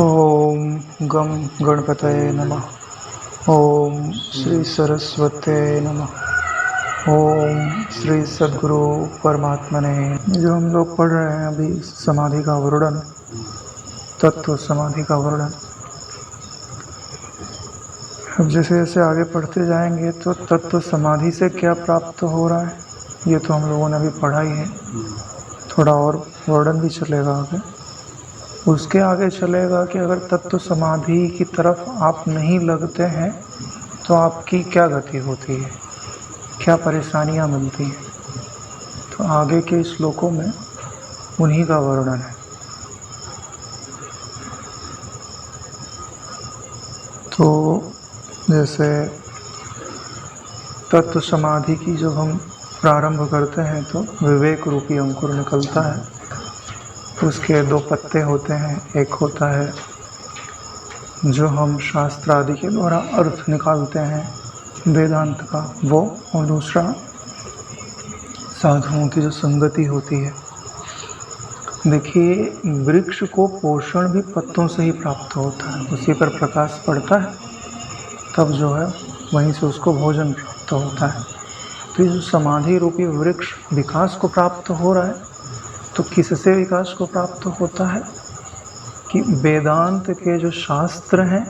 ओम गं गणपतये नमः। ओम श्री सरस्वते नमः। ओम श्री सद्गुरु परमात्मने। जो हम लोग पढ़ रहे हैं अभी समाधि का वर्णन, तत्व समाधि का वर्णन। अब जैसे जैसे आगे पढ़ते जाएंगे तो तत्व समाधि से क्या प्राप्त हो रहा है ये तो हम लोगों ने अभी पढ़ा ही है। थोड़ा और वर्णन भी चलेगा आगे। उसके आगे चलेगा कि अगर तत्व समाधि की तरफ आप नहीं लगते हैं तो आपकी क्या गति होती है, क्या परेशानियां मिलती हैं। तो आगे के श्लोकों में उन्हीं का वर्णन है। तो जैसे तत्व समाधि की जब हम प्रारंभ करते हैं तो विवेक रूपी अंकुर निकलता है। उसके दो पत्ते होते हैं, एक होता है जो हम शास्त्र आदि के द्वारा अर्थ निकालते हैं वेदांत का वो, और दूसरा साधुओं की जो संगति होती है। देखिए, वृक्ष को पोषण भी पत्तों से ही प्राप्त होता है, उसी पर प्रकाश पड़ता है तब जो है वहीं से उसको भोजन प्राप्त होता है। तो ये जो समाधि रूपी वृक्ष विकास को प्राप्त हो रहा है, तो किससे विकास को प्राप्त होता है कि वेदांत के जो शास्त्र हैं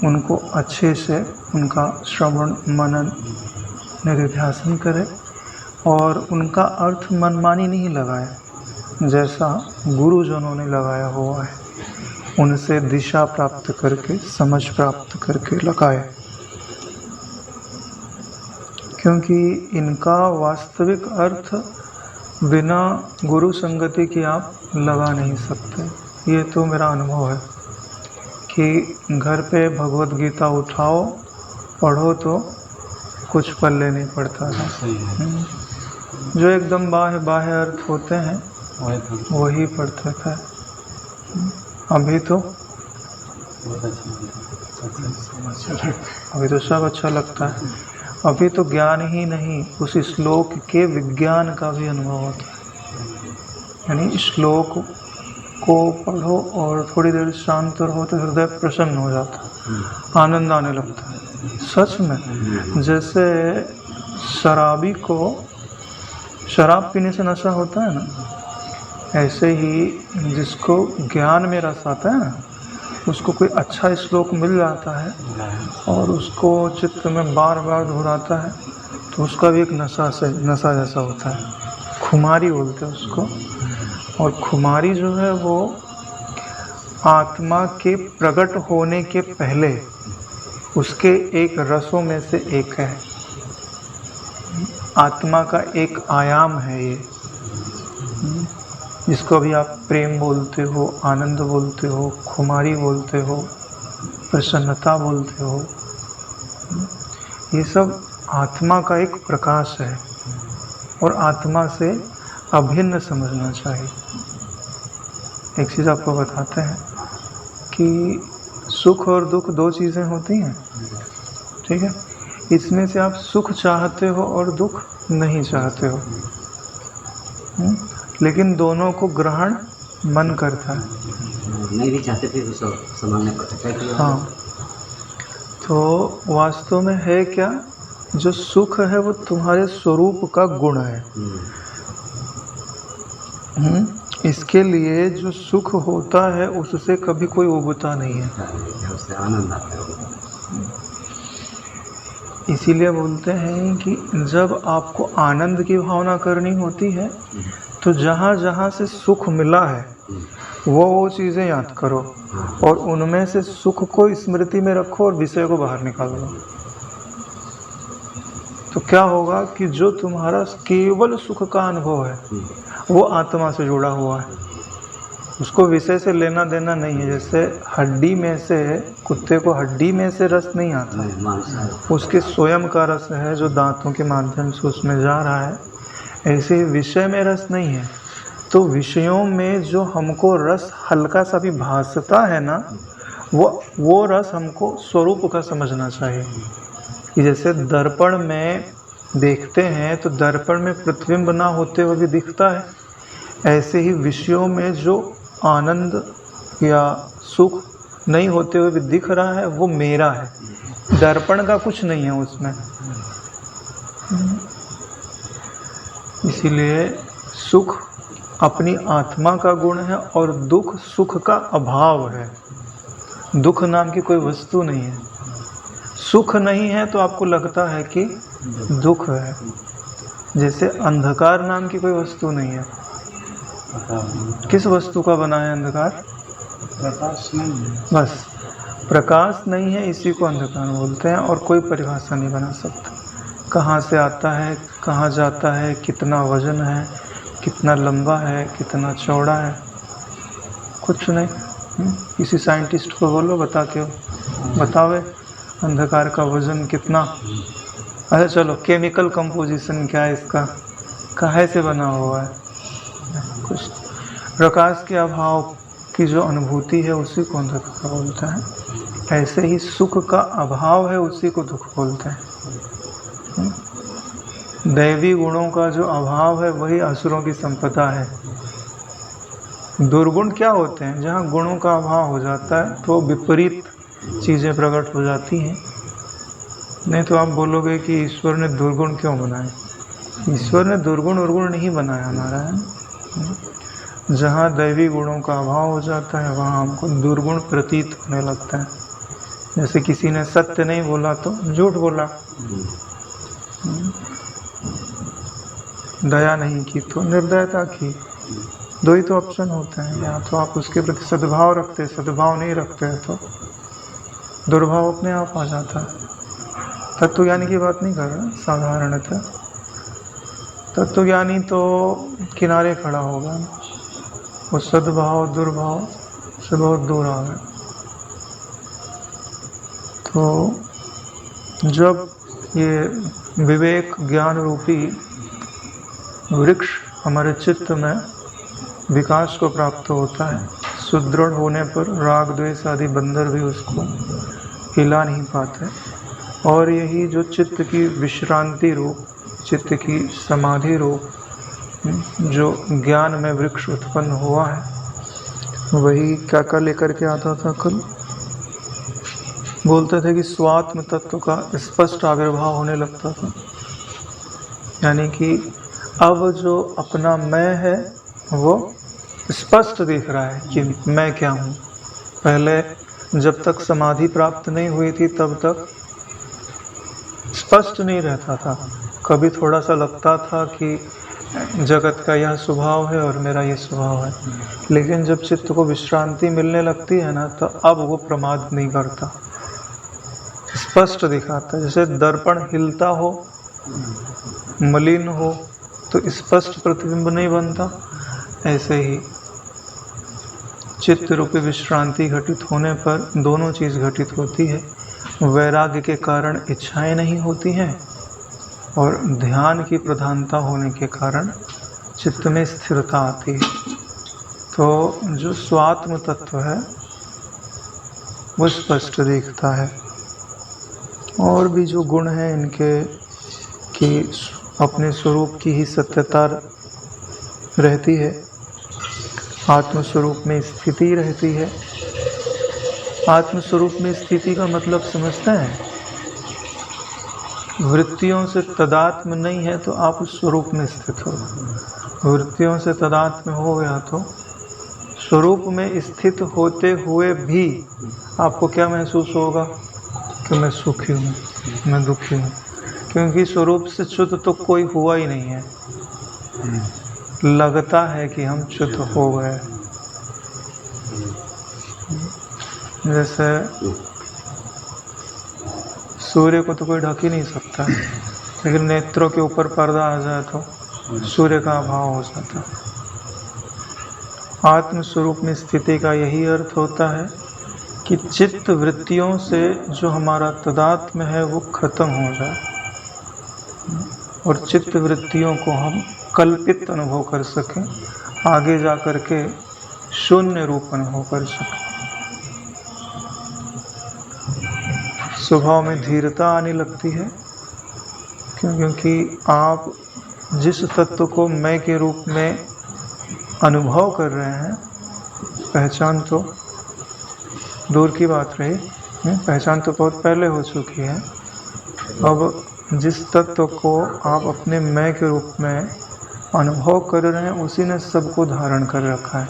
उनको अच्छे से उनका श्रवण मनन निधिध्यासन करे और उनका अर्थ मनमानी नहीं लगाए, जैसा गुरुजनों ने लगाया हुआ है उनसे दिशा प्राप्त करके समझ प्राप्त करके लगाए, क्योंकि इनका वास्तविक अर्थ बिना गुरु संगति के आप लगा नहीं सकते। ये तो मेरा अनुभव है कि घर पे भगवत गीता उठाओ पढ़ो तो कुछ पल्ले नहीं पड़ता था। जो एकदम बाह्य अर्थ होते हैं वही पढ़ते थे। अभी तो सब अच्छा लगता है। अभी तो ज्ञान ही नहीं, उस श्लोक के विज्ञान का भी अनुभव होता है। यानी श्लोक को पढ़ो और थोड़ी देर शांत रहो तो हृदय प्रसन्न हो जाता है, आनंद आने लगता है। सच में, जैसे शराबी को शराब पीने से नशा होता है ना, ऐसे ही जिसको ज्ञान में रस आता है ना, उसको कोई अच्छा श्लोक मिल जाता है और उसको चित्त में बार बार दोहराता है तो उसका भी एक नशा जैसा होता है। खुमारी बोलते हैं उसको। और खुमारी जो है वो आत्मा के प्रकट होने के पहले उसके एक रसों में से एक है। आत्मा का एक आयाम है ये, जिसको अभी आप प्रेम बोलते हो, आनंद बोलते हो, खुमारी बोलते हो, प्रसन्नता बोलते हो। ये सब आत्मा का एक प्रकाश है और आत्मा से अभिन्न समझना चाहिए। एक चीज़ आपको बताते हैं कि सुख और दुख दो चीज़ें होती हैं, ठीक है। इसमें से आप सुख चाहते हो और दुख नहीं चाहते हो, लेकिन दोनों को ग्रहण मन करता है। नहीं भी चाहते थे तो सामान्य पड़ता है। हाँ, तो वास्तव में है क्या, जो सुख है वो तुम्हारे स्वरूप का गुण है। इसके लिए जो सुख होता है उससे कभी कोई उबता नहीं है, उससे आनंद आता है। इसीलिए बोलते हैं कि जब आपको आनंद की भावना करनी होती है तो जहाँ जहाँ से सुख मिला है वो चीज़ें याद करो और उनमें से सुख को स्मृति में रखो और विषय को बाहर निकाल दो। तो क्या होगा कि जो तुम्हारा केवल सुख का अनुभव है वो आत्मा से जुड़ा हुआ है, उसको विषय से लेना देना नहीं है। जैसे हड्डी में से, कुत्ते को हड्डी में से रस नहीं आता, उसके स्वयं का रस है जो दांतों के माध्यम से उसमें जा रहा है, ऐसे ही विषय में रस नहीं है। तो विषयों में जो हमको रस हल्का सा भी भासता है ना, वो रस हमको स्वरूप का समझना चाहिए। कि जैसे दर्पण में देखते हैं तो दर्पण में प्रतिबिंब ना होते हुए भी दिखता है, ऐसे ही विषयों में जो आनंद या सुख नहीं होते हुए भी दिख रहा है वो मेरा है, दर्पण का कुछ नहीं है उसमें। इसीलिए सुख अपनी आत्मा का गुण है और दुख सुख का अभाव है। दुख नाम की कोई वस्तु नहीं है। सुख नहीं है तो आपको लगता है कि दुख है। जैसे अंधकार नाम की कोई वस्तु नहीं है। किस वस्तु का बना है अंधकार? प्रकाश नहीं है। बस प्रकाश नहीं है, इसी को अंधकार बोलते हैं और कोई परिभाषा नहीं बना सकता। कहाँ से आता है, कहाँ जाता है, कितना वजन है, कितना लंबा है, कितना चौड़ा है, कुछ नहीं। किसी साइंटिस्ट को बोलो बता के बतावे अंधकार का वजन कितना। अच्छा चलो, केमिकल कंपोजिशन क्या है इसका, काहे से बना हुआ है, कुछ। प्रकाश के अभाव की जो अनुभूति है उसी को अंधकार बोलते हैं। ऐसे ही सुख का अभाव है उसी को दुख बोलते हैं। दैवी गुणों का जो अभाव है वही असुरों की संपदा है। दुर्गुण क्या होते हैं? जहाँ गुणों का अभाव हो जाता है तो विपरीत चीज़ें प्रकट हो जाती हैं। नहीं तो आप बोलोगे कि ईश्वर ने दुर्गुण क्यों बनाए? ईश्वर ने दुर्गुण उर्गुण नहीं बनाया हमारा है। जहाँ दैवी गुणों का अभाव हो जाता है वहाँ हमको दुर्गुण प्रतीत होने लगता है। जैसे किसी ने सत्य नहीं बोला तो झूठ बोला, दया नहीं की तो निर्दयता की। दो ही तो ऑप्शन होते हैं, या तो आप उसके प्रति सद्भाव रखते, सद्भाव नहीं रखते हैं तो दुर्भाव अपने आप आ जाता है। तत्वज्ञानी की बात नहीं कर रहा, साधारणतः तत्वज्ञानी तो किनारे खड़ा होगा, वो सद्भाव दुर्भाव से बहुत दूर आ गए। तो जब ये विवेक ज्ञान रूपी वृक्ष हमारे चित्त में विकास को प्राप्त होता है, सुदृढ़ होने पर राग द्वेष आदि बंदर भी उसको हिला नहीं पाते। और यही जो चित्त की विश्रांति रूप, चित्त की समाधि रूप जो ज्ञान में वृक्ष उत्पन्न हुआ है, वही क्या क्या लेकर के आता था? कल बोलते थे कि स्वात्म तत्व का स्पष्ट आविर्भाव होने लगता था। यानी कि अब जो अपना मैं है वो स्पष्ट दिख रहा है कि मैं क्या हूँ। पहले जब तक समाधि प्राप्त नहीं हुई थी तब तक स्पष्ट नहीं रहता था। कभी थोड़ा सा लगता था कि जगत का यह स्वभाव है और मेरा यह स्वभाव है। लेकिन जब चित्त को विश्रांति मिलने लगती है ना, तो अब वो प्रमाद नहीं करता, स्पष्ट दिखाता है। जैसे दर्पण हिलता हो, मलिन हो तो स्पष्ट प्रतिबिंब नहीं बनता, ऐसे ही चित्त रूपी विश्रांति घटित होने पर दोनों चीज़ घटित होती है। वैराग्य के कारण इच्छाएं नहीं होती हैं और ध्यान की प्रधानता होने के कारण चित्त में स्थिरता आती है। तो जो स्वात्म तत्व है वो स्पष्ट दिखता है। और भी जो गुण हैं इनके कि अपने स्वरूप की ही सत्यता रहती है, आत्मस्वरूप में स्थिति रहती है। आत्मस्वरूप में स्थिति का मतलब समझते हैं? वृत्तियों से तदात्म नहीं है तो आप उस स्वरूप में स्थित हो। वृत्तियों से तदात्म हो गया तो स्वरूप में स्थित होते हुए भी आपको क्या महसूस होगा कि मैं सुखी हूँ, मैं दुखी हूँ, क्योंकि स्वरूप से च्युत तो कोई हुआ ही नहीं है। लगता है कि हम च्युत हो गए। जैसे सूर्य को तो कोई ढक ही नहीं सकता, लेकिन नेत्रों के ऊपर पर्दा आ जाए तो सूर्य का अभाव हो जाता है। आत्म स्वरूप में स्थिति का यही अर्थ होता है कि चित्त वृत्तियों से जो हमारा तदात्म है वो खत्म हो जाए और चित्त वृत्तियों को हम कल्पित अनुभव कर सकें, आगे जा कर के शून्य रूप अनुभव कर सकें। स्वभाव में धीरता आने लगती है, क्योंकि आप जिस तत्व को मैं के रूप में अनुभव कर रहे हैं, पहचान तो दूर की बात रही, पहचान तो बहुत पहले हो चुकी है। अब जिस तत्व को आप अपने मैं के रूप में अनुभव कर रहे हैं उसी ने सबको धारण कर रखा है।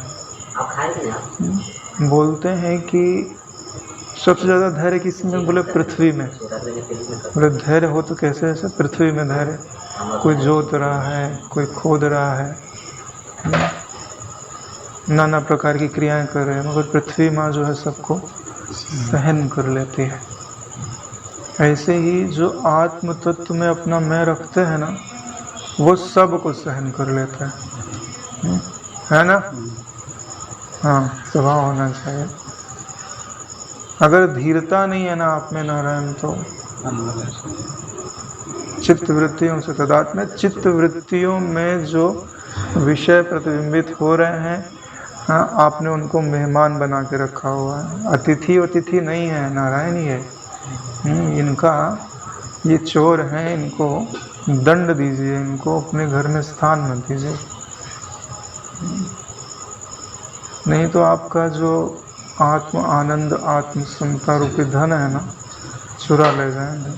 आप खाएंगे आप बोलते हैं कि सबसे ज़्यादा धैर्य किसी में, बोले पृथ्वी में। बोले धैर्य हो तो कैसे, ऐसे पृथ्वी में धैर्य, कोई जोत रहा है, कोई खोद रहा है, नाना प्रकार की क्रियाएं कर रहे हैं, मगर पृथ्वी माँ जो है सबको सहन कर लेती है। ऐसे ही जो आत्म तत्व में अपना मैं रखते हैं ना, वो सब को सहन कर लेता है ना। हाँ, स्वभाव होना चाहिए। अगर धीरता नहीं है ना आप में नारायण, तो चित्त वृत्तियों से तदात्म्य, चित्त वृत्तियों में जो विषय प्रतिबिंबित हो रहे हैं, हाँ, आपने उनको मेहमान बना के रखा हुआ है। अतिथि नहीं है, नारायण ही है। इनका ये चोर हैं, इनको दंड दीजिए, इनको अपने घर में स्थान मत दीजिए, नहीं तो आपका जो आत्म आनंद, आत्म समता रूपी धन है ना, चुरा ले जाएंगे।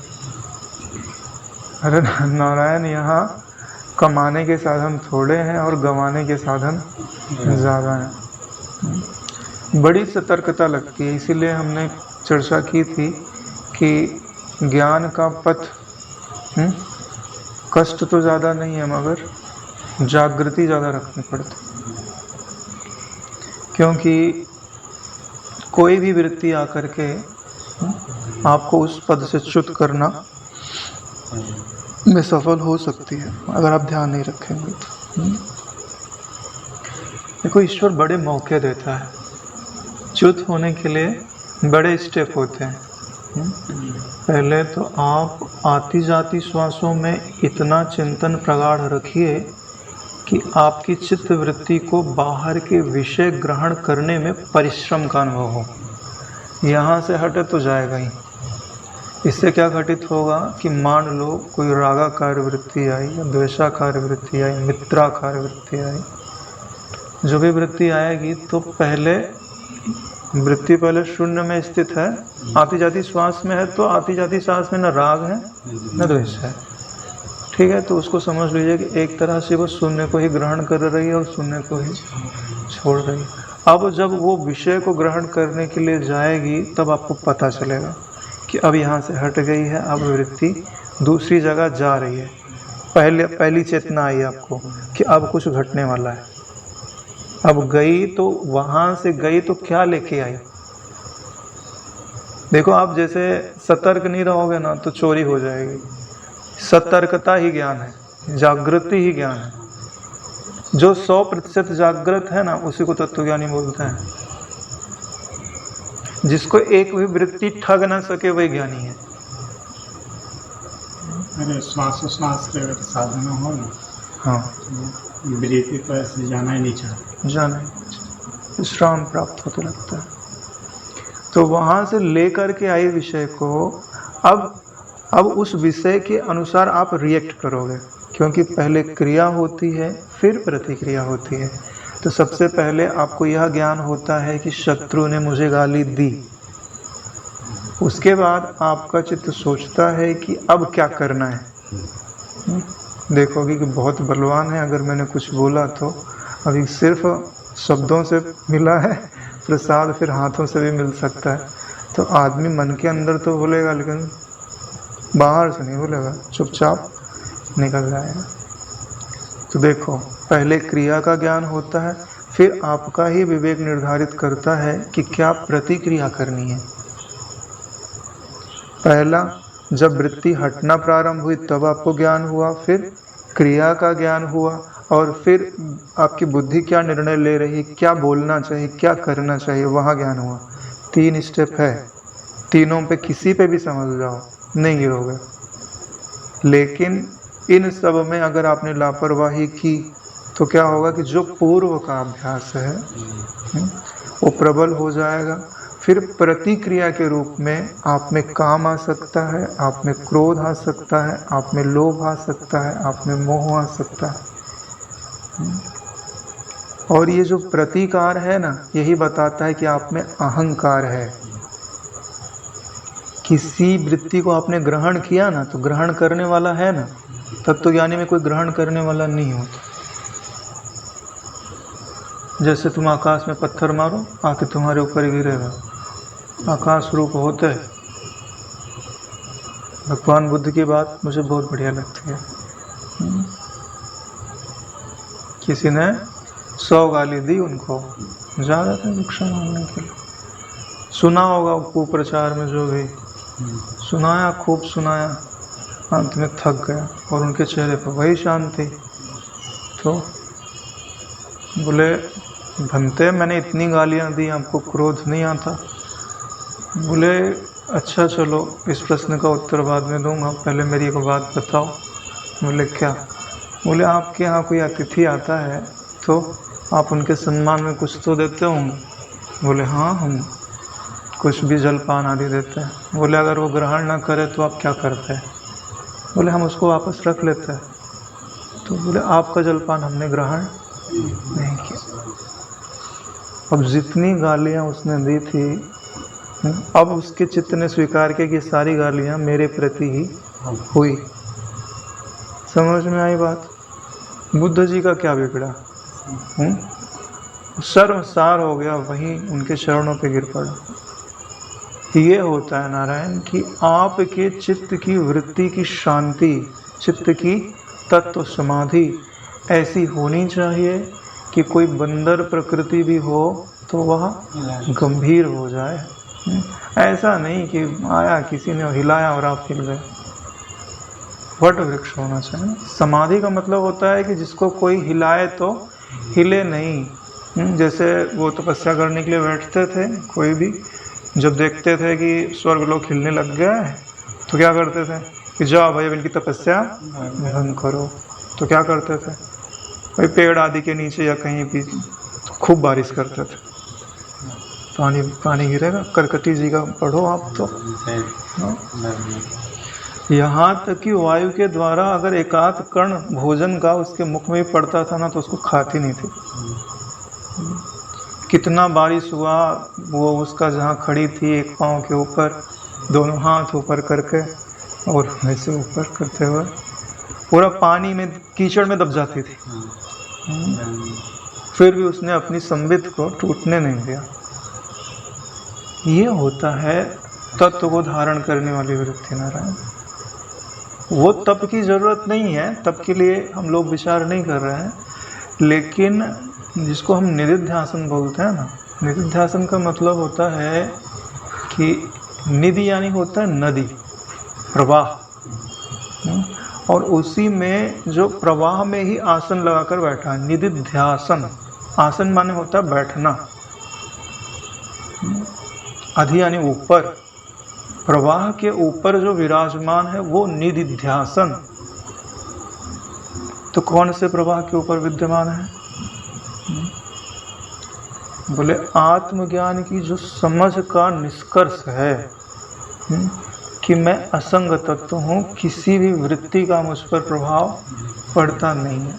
अरे नारायण, यहाँ कमाने के साधन थोड़े हैं और गंवाने के साधन ज़्यादा हैं। बड़ी सतर्कता लगती है, इसीलिए हमने चर्चा की थी कि ज्ञान का पथ कष्ट तो ज़्यादा नहीं है, मगर जागृति ज़्यादा रखनी पड़ती, क्योंकि कोई भी वृत्ति आकर के आपको उस पद से च्युत करना में सफल हो सकती है, अगर आप ध्यान नहीं रखेंगे तो। देखो, ईश्वर बड़े मौके देता है, च्युत होने के लिए बड़े स्टेप होते हैं। पहले तो आप आती जाती श्वासों में इतना चिंतन प्रगाढ़ रखिए कि आपकी चित्त वृत्ति को बाहर के विषय ग्रहण करने में परिश्रम का अनुभव हो। यहाँ से हटे तो जाएगा ही। इससे क्या घटित होगा कि मान लो कोई रागाकार वृत्ति आई या द्वेषाकार वृत्ति आई, मित्राकार वृत्ति आई, जो भी वृत्ति आएगी तो पहले वृत्ति पहले शून्य में स्थित है, आती जाती श्वास में है, तो आती जाती श्वास में न राग है न द्वेष है, ठीक है। तो उसको समझ लीजिए कि एक तरह से वो शून्य को ही ग्रहण कर रही है और शून्य को ही छोड़ रही है। अब जब वो विषय को ग्रहण करने के लिए जाएगी तब आपको पता चलेगा कि अब यहाँ से हट गई है, अब वृत्ति दूसरी जगह जा रही है। पहली चेतना आई आपको कि अब कुछ घटने वाला है। अब गई तो वहाँ से गई तो क्या लेके आई। देखो, आप जैसे सतर्क नहीं रहोगे ना तो चोरी हो जाएगी। सतर्कता ही ज्ञान है, जागृति ही ज्ञान है। जो 100% जागृत है ना, उसी को तत्वज्ञानी बोलते हैं। जिसको एक भी वृत्ति ठग ना सके वही ज्ञानी है। अरे श्वास के अगर साधन हो ना, हाँ, वृत्ति को ऐसे जाना ही नहीं चाहता, जाना ही विश्राम प्राप्त होते लगता है। तो वहाँ से लेकर के आई विषय को अब उस विषय के अनुसार आप रिएक्ट करोगे, क्योंकि पहले क्रिया होती है फिर प्रतिक्रिया होती है। तो सबसे पहले आपको यह ज्ञान होता है कि शत्रु ने मुझे गाली दी, उसके बाद आपका चित्त सोचता है कि अब क्या करना है। देखोगे कि बहुत बलवान है, अगर मैंने कुछ बोला तो अभी सिर्फ शब्दों से मिला है, प्रसाद फिर हाथों से भी मिल सकता है। तो आदमी मन के अंदर तो बोलेगा, लेकिन बाहर से नहीं बोलेगा, चुपचाप निकल जाएगा। तो देखो, पहले क्रिया का ज्ञान होता है, फिर आपका ही विवेक निर्धारित करता है कि क्या प्रतिक्रिया करनी है। पहला, जब वृत्ति हटना प्रारंभ हुई तब आपको ज्ञान हुआ, फिर क्रिया का ज्ञान हुआ, और फिर आपकी बुद्धि क्या निर्णय ले रही, क्या बोलना चाहिए, क्या करना चाहिए, वहाँ ज्ञान हुआ। 3 स्टेप है, तीनों पे किसी पे भी समझ जाओ, नहीं गिरोगे। लेकिन इन सब में अगर आपने लापरवाही की तो क्या होगा कि जो पूर्व का अभ्यास है वो प्रबल हो जाएगा। फिर प्रतिक्रिया के रूप में आप में काम आ सकता है, आप में क्रोध आ सकता है, आप में लोभ आ सकता है, आप में मोह आ सकता है। और ये जो प्रतिकार है ना, यही बताता है कि आप में अहंकार है। किसी वृत्ति को आपने ग्रहण किया ना, तो ग्रहण करने वाला है ना, तत्वज्ञानी में कोई ग्रहण करने वाला नहीं होता। जैसे तुम आकाश में पत्थर मारो, आके तुम्हारे ऊपर गिरेगा, आकाश रूप होते है। भगवान बुद्ध की बात मुझे बहुत बढ़िया लगती है। किसी ने 100 गाली दी उनको, जा रहे थे भिक्षा मांगने के लिए। सुना होगा कुप्रचार में जो भी सुनाया, खूब सुनाया, अंत में थक गया और उनके चेहरे पर वही शांति। तो बोले, भंते मैंने इतनी गालियां दी, आपको क्रोध नहीं आता? बोले, अच्छा चलो इस प्रश्न का उत्तर बाद में दूंगा, पहले मेरी एक बात बताओ। बोले, क्या? बोले, आपके यहाँ कोई अतिथि आता है तो आप उनके सम्मान में कुछ तो देते होंगे? बोले, हाँ, हम कुछ भी जलपान आदि देते हैं। बोले, अगर वो ग्रहण ना करे तो आप क्या करते हैं? बोले, हम उसको वापस रख लेते हैं। तो बोले, आपका जलपान हमने ग्रहण नहीं किया। अब जितनी गालियाँ उसने दी थी, अब उसके चित्त ने स्वीकार किया कि सारी गालियाँ मेरे प्रति ही हुई। समझ में आई बात? बुद्ध जी का क्या बिगड़ा? सर्वसार हो गया, वहीं उनके चरणों पे गिर पड़ा। ये होता है नारायण कि आपके चित्त की वृत्ति की शांति, चित्त की तत्व समाधि ऐसी होनी चाहिए कि कोई बंदर प्रकृति भी हो तो वह गंभीर हो जाए। ऐसा नहीं कि आया किसी ने हिलाया और आप हिल गए। वट वृक्ष होना चाहिए। समाधि का मतलब होता है कि जिसको कोई हिलाए तो हिले नहीं। जैसे वो तपस्या करने के लिए बैठते थे, कोई भी जब देखते थे कि स्वर्ग लोग हिलने लग गया है तो क्या करते थे कि जाओ भाई अब इनकी तपस्या भंग करो। तो क्या करते थे भाई, पेड़ आदि के नीचे या कहीं भी खूब बारिश करते थे। पानी गिरेगा। करकटी जी का पढ़ो आप तो। यहाँ तक कि वायु के द्वारा अगर एकाध कण भोजन का उसके मुख में पड़ता था ना, तो उसको खाती नहीं थी। कितना बारिश हुआ, वो उसका जहाँ खड़ी थी एक पाँव के ऊपर, दोनों हाथ ऊपर करके और वैसे ऊपर करते हुए पूरा पानी में, कीचड़ में दब जाती थी। फिर भी उसने अपनी संबित को टूटने नहीं दिया। ये होता है तत्व को धारण करने वाली वृत्ति नारायण। वो तप की जरूरत नहीं है, तप के लिए हम लोग विचार नहीं कर रहे हैं, लेकिन जिसको हम निधिध्यासन बोलते हैं ना, निधिध्यासन का मतलब होता है कि निधि यानी होता है नदी, प्रवाह, और उसी में जो प्रवाह में ही आसन लगाकर बैठा है, निधिध्यासन। आसन माने होता है बैठना, अधि यानी ऊपर, प्रवाह के ऊपर जो विराजमान है वो निधिध्यासन। तो कौन से प्रवाह के ऊपर विद्यमान है? बोले, आत्मज्ञान की जो समझ का निष्कर्ष है कि मैं असंग तत्व हूँ, किसी भी वृत्ति का मुझ पर प्रभाव पड़ता नहीं है।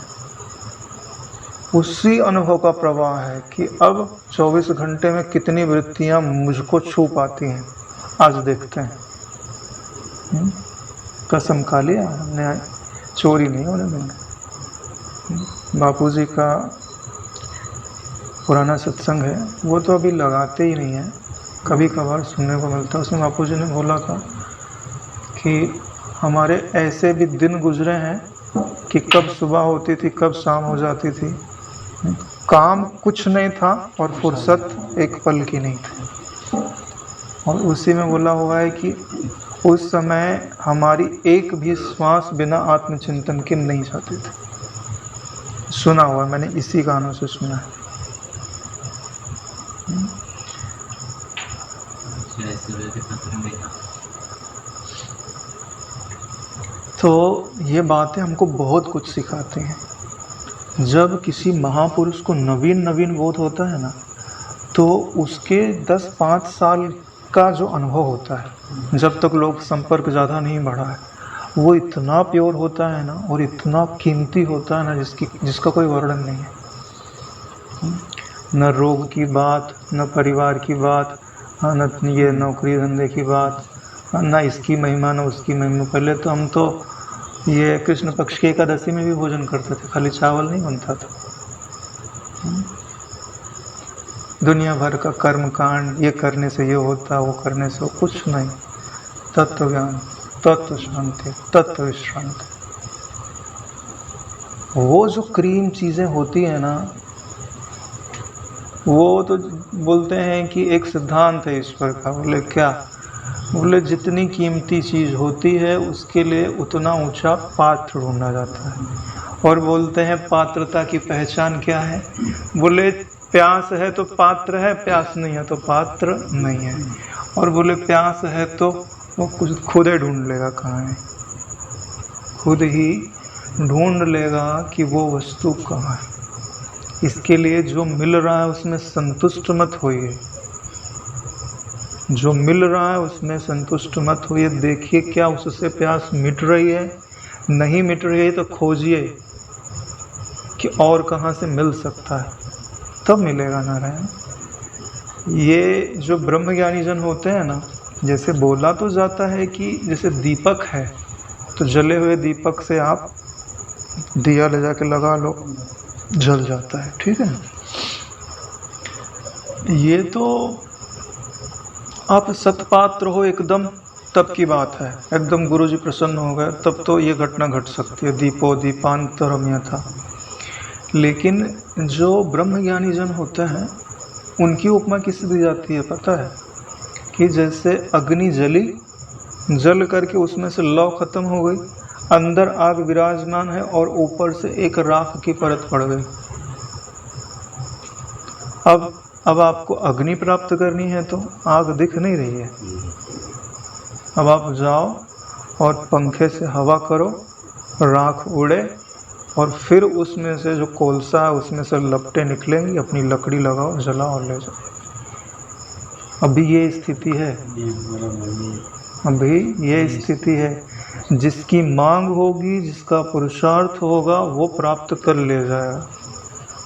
उसी अनुभव का प्रवाह है कि अब 24 घंटे में कितनी वृत्तियाँ मुझको छू पाती हैं, आज देखते हैं। कसम खा लिया हमने, चोरी नहीं होने देंगे। बापूजी का पुराना सत्संग है, वो तो अभी लगाते ही नहीं है, कभी कभार सुनने को मिलता है। उसमें बापूजी ने बोला था कि हमारे ऐसे भी दिन गुजरे हैं कि कब सुबह होती थी, कब शाम हो जाती थी, काम कुछ नहीं था और फुर्सत एक पल की नहीं थी। और उसी में बोला हुआ है कि उस समय हमारी एक भी श्वास बिना आत्मचिंतन के नहीं जाती थी। सुना हुआ मैंने, इसी गानों से सुना है। तो ये बातें हमको बहुत कुछ सिखाती हैं। जब किसी महापुरुष को नवीन नवीन बोध होता है ना, तो उसके 10-5 साल का जो अनुभव होता है, जब तक लोग संपर्क ज़्यादा नहीं बढ़ा है, वो इतना प्योर होता है ना, और इतना कीमती होता है ना, जिसका कोई वर्णन नहीं है। न रोग की बात, न परिवार की बात, न ये नौकरी धंधे की बात, ना इसकी महिमा ना उसकी महिमा। पहले तो हम तो ये कृष्ण पक्ष की एकादशी में भी भोजन करते थे, खाली चावल नहीं बनता था। दुनिया भर का कर्म कांड, ये करने से ये होता, वो करने से वो, कुछ नहीं। तत्व ज्ञान, तत्व शांति, तत्व विश्रांति। वो जो क्रीम चीज़ें होती हैं ना, वो तो बोलते हैं कि एक सिद्धांत है ईश्वर का। बोले क्या? बोले जितनी कीमती चीज़ होती है उसके लिए उतना ऊंचा पात्र ढूंढा जाता है। और बोलते हैं पात्रता की पहचान क्या है? बोले प्यास है तो पात्र है, प्यास नहीं है तो पात्र नहीं है। और बोले प्यास है तो वो कुछ खुद ही ढूंढ लेगा कहाँ है, खुद ही ढूंढ लेगा कि वो वस्तु कहाँ है। इसके लिए जो मिल रहा है उसमें संतुष्ट मत होइए, जो मिल रहा है उसमें संतुष्ट मत होइए। देखिए क्या उससे प्यास मिट रही है, नहीं मिट रही है तो खोजिए कि और कहाँ से मिल सकता है, तब मिलेगा नारायण। ये जो ब्रह्मज्ञानी जन होते हैं ना, जैसे बोला तो जाता है कि जैसे दीपक है तो जले हुए दीपक से आप दिया ले जाके लगा लो, जल जाता है, ठीक है। ये तो आप सत्पात्र हो एकदम, तब की बात है। एकदम गुरुजी प्रसन्न हो गए तब तो ये घटना घट सकती है, दीपो दीपांतरम यथा। लेकिन जो ब्रह्मज्ञानी जन होते हैं उनकी उपमा किससे दी जाती है पता है? कि जैसे अग्नि जली, जल करके उसमें से लौ खत्म हो गई, अंदर आग विराजमान है और ऊपर से एक राख की परत पड़ गई। अब आपको अग्नि प्राप्त करनी है तो आग दिख नहीं रही है। अब आप जाओ और पंखे से हवा करो, राख उड़े, और फिर उसमें से जो कोलसा है उसमें से लपटें निकलेंगी, अपनी लकड़ी लगाओ, जलाओ और ले जाओ। अभी ये स्थिति है, अभी ये स्थिति है। जिसकी मांग होगी, जिसका पुरुषार्थ होगा, वो प्राप्त कर ले जाएगा।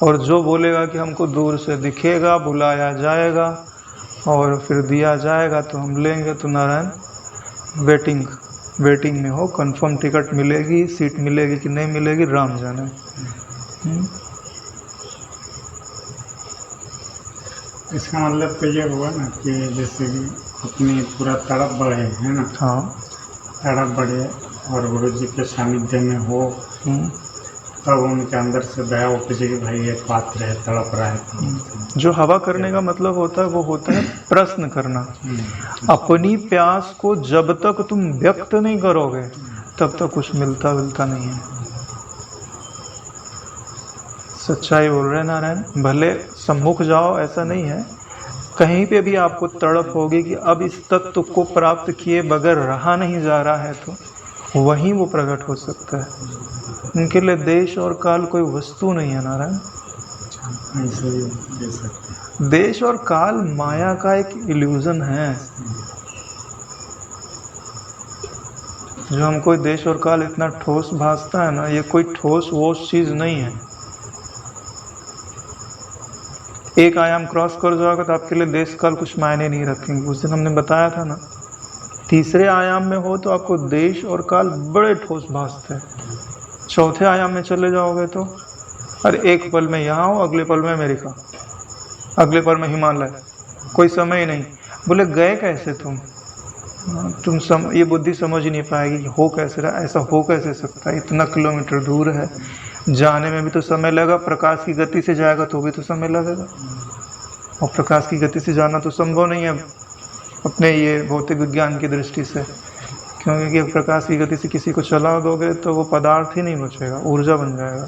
और जो बोलेगा कि हमको दूर से दिखेगा, बुलाया जाएगा और फिर दिया जाएगा तो हम लेंगे, तो नारायण वेटिंग में हो, कंफर्म टिकट मिलेगी, सीट मिलेगी कि नहीं मिलेगी, राम जाने। इसका मतलब तो ये हुआ ना कि जैसे कि अपनी पूरा तड़प बढ़े है ना, हाँ, तड़प बढ़े और गुरु जी के सानिध्य में हो, तब उनके अंदर से दया उपजे कि भाई ये पात्र है, तड़प रहा है। जो हवा करने का मतलब होता है वो होता है प्रश्न करना। अपनी प्यास को जब तक तुम व्यक्त नहीं करोगे तब तक कुछ मिलता नहीं है। सच्चाई बोल रहे नारायण। भले सम्मुख जाओ ऐसा नहीं है, कहीं पे भी आपको तड़प होगी कि अब इस तत्व को प्राप्त किए बगैर रहा नहीं जा रहा है, तो वहीं वो प्रकट हो सकता है। उनके लिए देश और काल कोई वस्तु नहीं है नारायण। देश और काल माया का एक इल्यूजन है। जो हमको देश और काल इतना ठोस भासता है ना, ये कोई ठोस वोस चीज नहीं है। एक आयाम क्रॉस कर जाओगे तो आपके लिए देश काल कुछ मायने नहीं रखेंगे। उस दिन हमने बताया था ना, तीसरे आयाम में हो तो आपको देश और काल बड़े ठोस भासते हैं। चौथे आयाम में चले जाओगे तो अरे एक पल में यहाँ हो, अगले पल में अमेरिका, अगले पल में हिमालय, कोई समय ही नहीं। बोले गए कैसे तुम? ये बुद्धि समझ ही नहीं पाएगी कि हो कैसे रहा, ऐसा हो कैसे सकता है, इतना किलोमीटर दूर है, जाने में भी तो समय लगा, प्रकाश की गति से जाएगा तो भी तो समय लगेगा, और प्रकाश की गति से जाना तो संभव नहीं है अपने ये भौतिक विज्ञान की दृष्टि से, क्योंकि प्रकाश की गति से किसी को चला दोगे तो वो पदार्थ ही नहीं बचेगा, ऊर्जा बन जाएगा,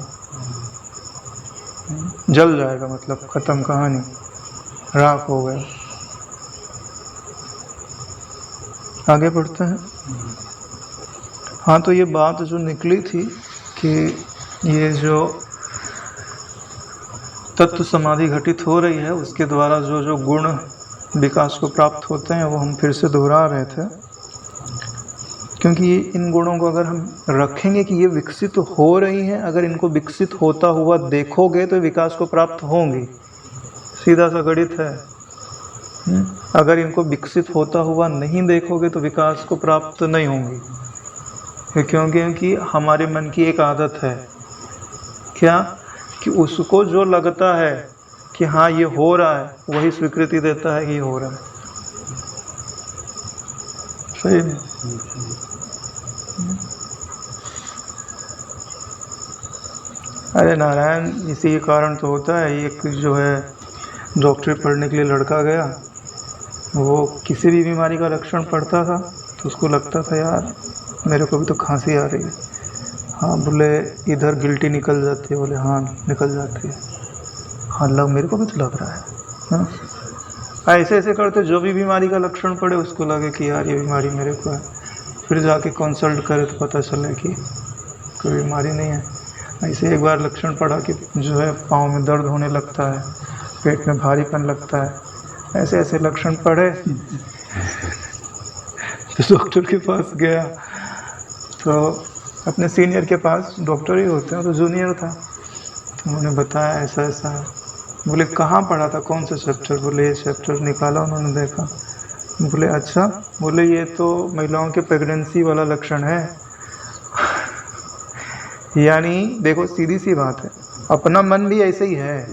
जल जाएगा, मतलब खत्म कहानी, राख हो गया। आगे बढ़ते हैं। हाँ, तो ये बात जो निकली थी कि ये जो तत्व समाधि घटित हो रही है उसके द्वारा जो जो गुण विकास को प्राप्त होते हैं वो हम फिर से दोहरा रहे थे, क्योंकि इन गुणों को अगर हम रखेंगे कि ये विकसित हो रही हैं, अगर इनको विकसित होता हुआ देखोगे तो विकास को प्राप्त होंगी, सीधा सा गणित है। अगर इनको विकसित होता हुआ नहीं देखोगे तो विकास को प्राप्त नहीं होंगी। क्योंकि हमारे मन की एक आदत है क्या, कि उसको जो लगता है कि हाँ ये हो रहा है, वही स्वीकृति देता है कि ये हो रहा है। सही है। अरे नारायण, इसी के कारण तो होता है। एक जो है डॉक्टरी पढ़ने के लिए लड़का गया, वो किसी भी बीमारी का लक्षण पड़ता था तो उसको लगता था यार मेरे को भी तो खांसी आ रही है। हाँ, बोले इधर गिल्टी निकल जाती है, बोले हाँ निकल जाती है। हाँ लग मेरे को भी तो लग रहा है। हाँ, ऐसे ऐसे करते जो भी बीमारी का लक्षण पड़े उसको लगे कि यार ये बीमारी मेरे को है। फिर जाके कंसल्ट करे तो पता चले कि कोई बीमारी नहीं है। ऐसे एक बार लक्षण पड़ा कि जो है पाँव में दर्द होने लगता है, पेट में भारीपन लगता है। ऐसे ऐसे लक्षण पड़े तो डॉक्टर के पास गया, तो अपने सीनियर के पास, डॉक्टर ही होते हैं, तो जूनियर था। तो उन्होंने बताया ऐसा ऐसा है। बोले कहाँ पढ़ा था, कौन सा चैप्टर? बोले ये चैप्टर निकाला, उन्होंने देखा। बोले अच्छा, बोले ये तो महिलाओं के प्रेगनेंसी वाला लक्षण है। यानी देखो सीधी सी बात है, अपना मन भी ऐसे ही है।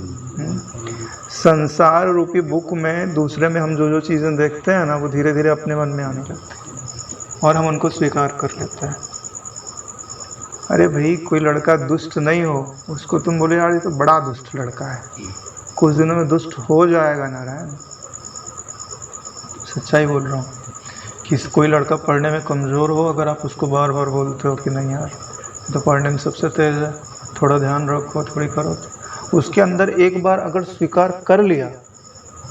संसार रूपी बुक में दूसरे में हम जो जो चीज़ें देखते हैं ना, वो धीरे धीरे अपने मन में आने लगती है और हम उनको स्वीकार कर लेते हैं। अरे भाई, कोई लड़का दुष्ट नहीं हो, उसको तुम बोले यार ये तो बड़ा दुष्ट लड़का है, कुछ दिनों में दुष्ट हो जाएगा। नारायण, सच्चाई बोल रहा हूँ। कि कोई लड़का पढ़ने में कमज़ोर हो, अगर आप उसको बार बार बोलते हो कि नहीं यार तो पढ़ने में सबसे तेज़ है, थोड़ा ध्यान रखो, थोड़ी करो, तो उसके अंदर एक बार अगर स्वीकार कर लिया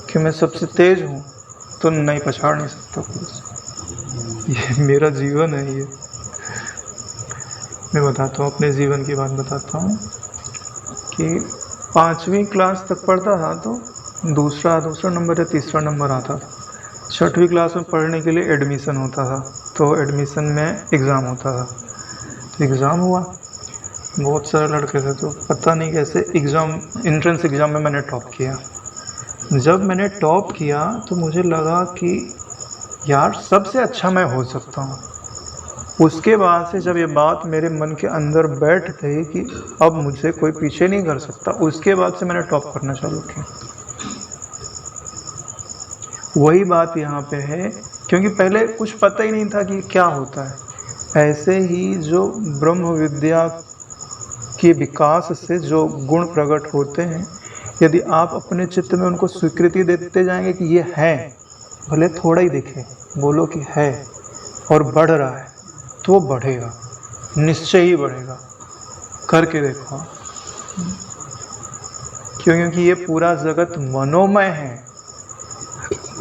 कि मैं सबसे तेज़ हूँ, तो नहीं पछाड़ नहीं सकता कुछ। ये मेरा जीवन है। ये मैं बताता हूँ, अपने जीवन की बात बताता हूँ कि 5वीं क्लास तक पढ़ता था तो दूसरा नंबर या तीसरा नंबर आता था। 6वीं क्लास में पढ़ने के लिए एडमिशन होता था, तो एडमिशन में एग्ज़ाम होता था। तो एग्ज़ाम हुआ, बहुत सारे लड़के थे, तो पता नहीं कैसे एंट्रेंस एग्ज़ाम में मैंने टॉप किया। जब मैंने टॉप किया तो मुझे लगा कि यार सबसे अच्छा मैं हो सकता हूँ। उसके बाद से जब ये बात मेरे मन के अंदर बैठ गई कि अब मुझे कोई पीछे नहीं कर सकता, उसके बाद से मैंने टॉप करना चालू किया। वही बात यहाँ पे है, क्योंकि पहले कुछ पता ही नहीं था कि क्या होता है। ऐसे ही जो ब्रह्म विद्या के विकास से जो गुण प्रकट होते हैं, यदि आप अपने चित्त में उनको स्वीकृति देते जाएंगे कि ये है, भले थोड़ा ही दिखे, बोलो कि है और बढ़ रहा है, तो वो बढ़ेगा, निश्चय ही बढ़ेगा। करके देखो। क्योंकि ये पूरा जगत मनोमय है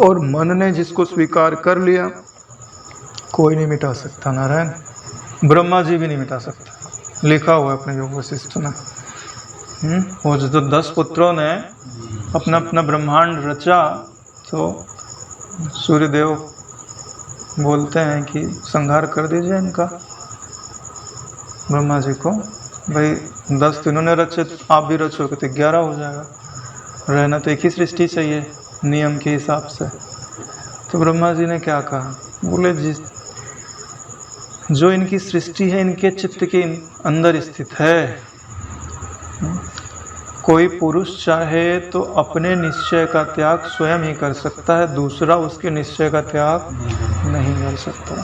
और मन ने जिसको स्वीकार कर लिया कोई नहीं मिटा सकता। नारायण, ब्रह्मा जी भी नहीं मिटा सकता, लिखा हुआ है अपने योग वशिष्ठ में। वो जो 10 पुत्रों ने अपना अपना ब्रह्मांड रचा, तो सूर्यदेव बोलते हैं कि संहार कर दीजिए इनका, ब्रह्मा जी को। भाई 10 इन्होंने रचे, आप भी रचोगे तो 11 हो जाएगा। रहना तो एक ही सृष्टि चाहिए नियम के हिसाब से। तो ब्रह्मा जी ने क्या कहा, बोले जो इनकी सृष्टि है इनके चित्त के अंदर स्थित है। कोई पुरुष चाहे तो अपने निश्चय का त्याग स्वयं ही कर सकता है, दूसरा उसके निश्चय का त्याग नहीं कर सकता।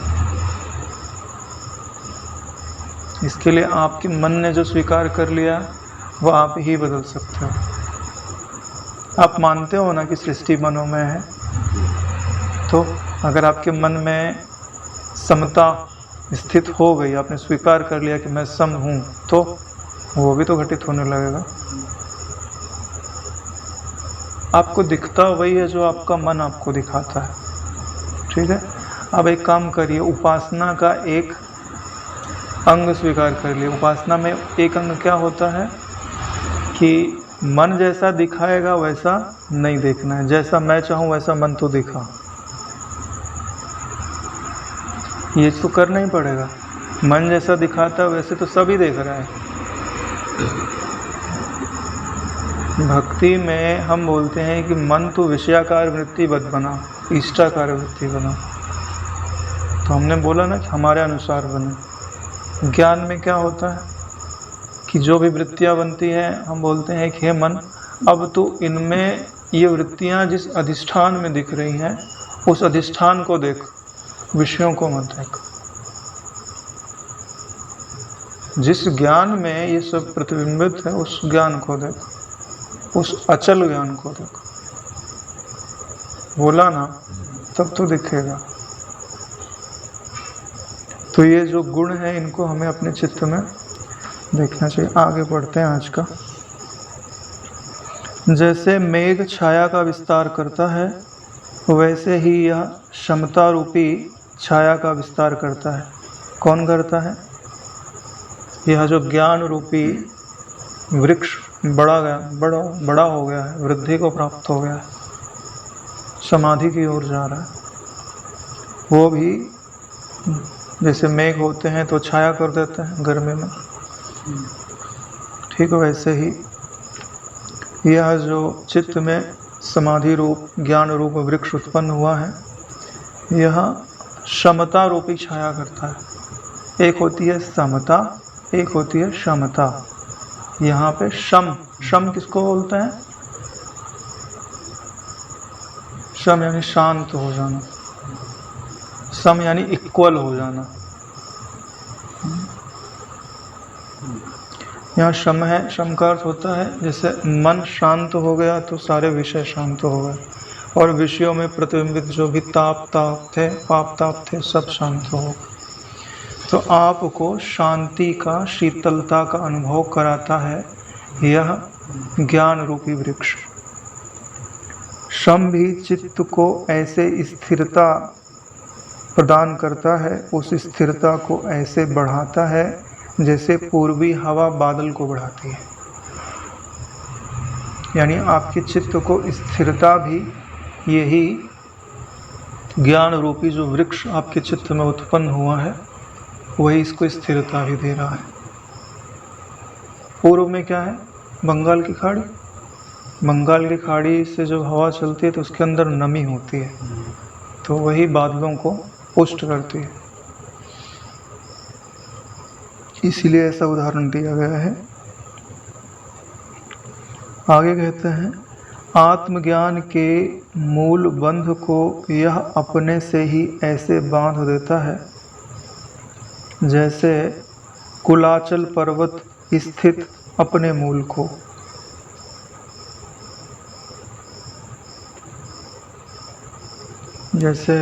इसके लिए आपके मन ने जो स्वीकार कर लिया वो आप ही बदल सकते हो। आप मानते हो ना कि सृष्टि मनोमय है, तो अगर आपके मन में समता स्थित हो गई, आपने स्वीकार कर लिया कि मैं सम हूँ, तो वो भी तो घटित होने लगेगा। आपको दिखता वही है जो आपका मन आपको दिखाता है। ठीक है, अब एक काम करिए, उपासना का एक अंग स्वीकार कर लिए। उपासना में एक अंग क्या होता है कि मन जैसा दिखाएगा वैसा नहीं देखना है, जैसा मैं चाहूँ वैसा मन तो दिखा, ये तो करना ही पड़ेगा। मन जैसा दिखाता है वैसे तो सभी देख रहा है। भक्ति वृत्ति में हम बोलते हैं कि मन तो विषयाकार वृत्ति बद बना, इष्टाकार वृत्ति बना। तो हमने बोला ना कि हमारे अनुसार बने। ज्ञान में क्या होता है कि जो भी वृत्तियाँ बनती हैं हम बोलते हैं कि हे मन, अब तो इनमें ये वृत्तियाँ जिस अधिष्ठान में दिख रही हैं उस अधिष्ठान को देख, विषयों को मत देख। जिस ज्ञान में ये सब प्रतिबिंबित है उस ज्ञान को देख, उस अचल ज्ञान को देख। बोला ना, तब तो दिखेगा। तो ये जो गुण है इनको हमें अपने चित्त में देखना चाहिए। आगे बढ़ते हैं आज का। जैसे मेघ छाया का विस्तार करता है वैसे ही यह क्षमता रूपी छाया का विस्तार करता है। कौन करता है? यह जो ज्ञान रूपी वृक्ष बड़ा हो गया है, वृद्धि को प्राप्त हो गया है, समाधि की ओर जा रहा है, वो भी जैसे मेघ होते हैं तो छाया कर देते हैं गर्मी में, ठीक वैसे ही यह जो चित्त में समाधि रूप ज्ञान रूप वृक्ष उत्पन्न हुआ है, यह समता रूपी छाया करता है। एक होती है समता, एक होती है क्षमता। यहाँ पे शम किसको बोलते हैं? शम यानी शांत हो जाना, सम यानी इक्वल हो जाना। यहाँ शम है, शम का अर्थ होता है जैसे मन शांत हो गया तो सारे विषय शांत हो गए, और विषयों में प्रतिबिंबित जो भी पाप ताप थे सब शांत हो गए। तो आपको शांति का, शीतलता का अनुभव कराता है यह ज्ञान रूपी वृक्ष। शम भी चित्त को ऐसे स्थिरता प्रदान करता है, उस स्थिरता को ऐसे बढ़ाता है जैसे पूर्वी हवा बादल को बढ़ाती है। यानी आपके चित्त को स्थिरता भी यही ज्ञान रूपी जो वृक्ष आपके चित्त में उत्पन्न हुआ है वही इसको स्थिरता भी दे रहा है। पूर्व में क्या है? बंगाल की खाड़ी। बंगाल की खाड़ी से जब हवा चलती है तो उसके अंदर नमी होती है, तो वही बादलों को पुष्ट करती है। इसीलिए ऐसा उदाहरण दिया गया है। आगे कहते हैं, आत्मज्ञान के मूल बंध को यह अपने से ही ऐसे बांध देता है जैसे कुलाचल पर्वत स्थित अपने मूल को। जैसे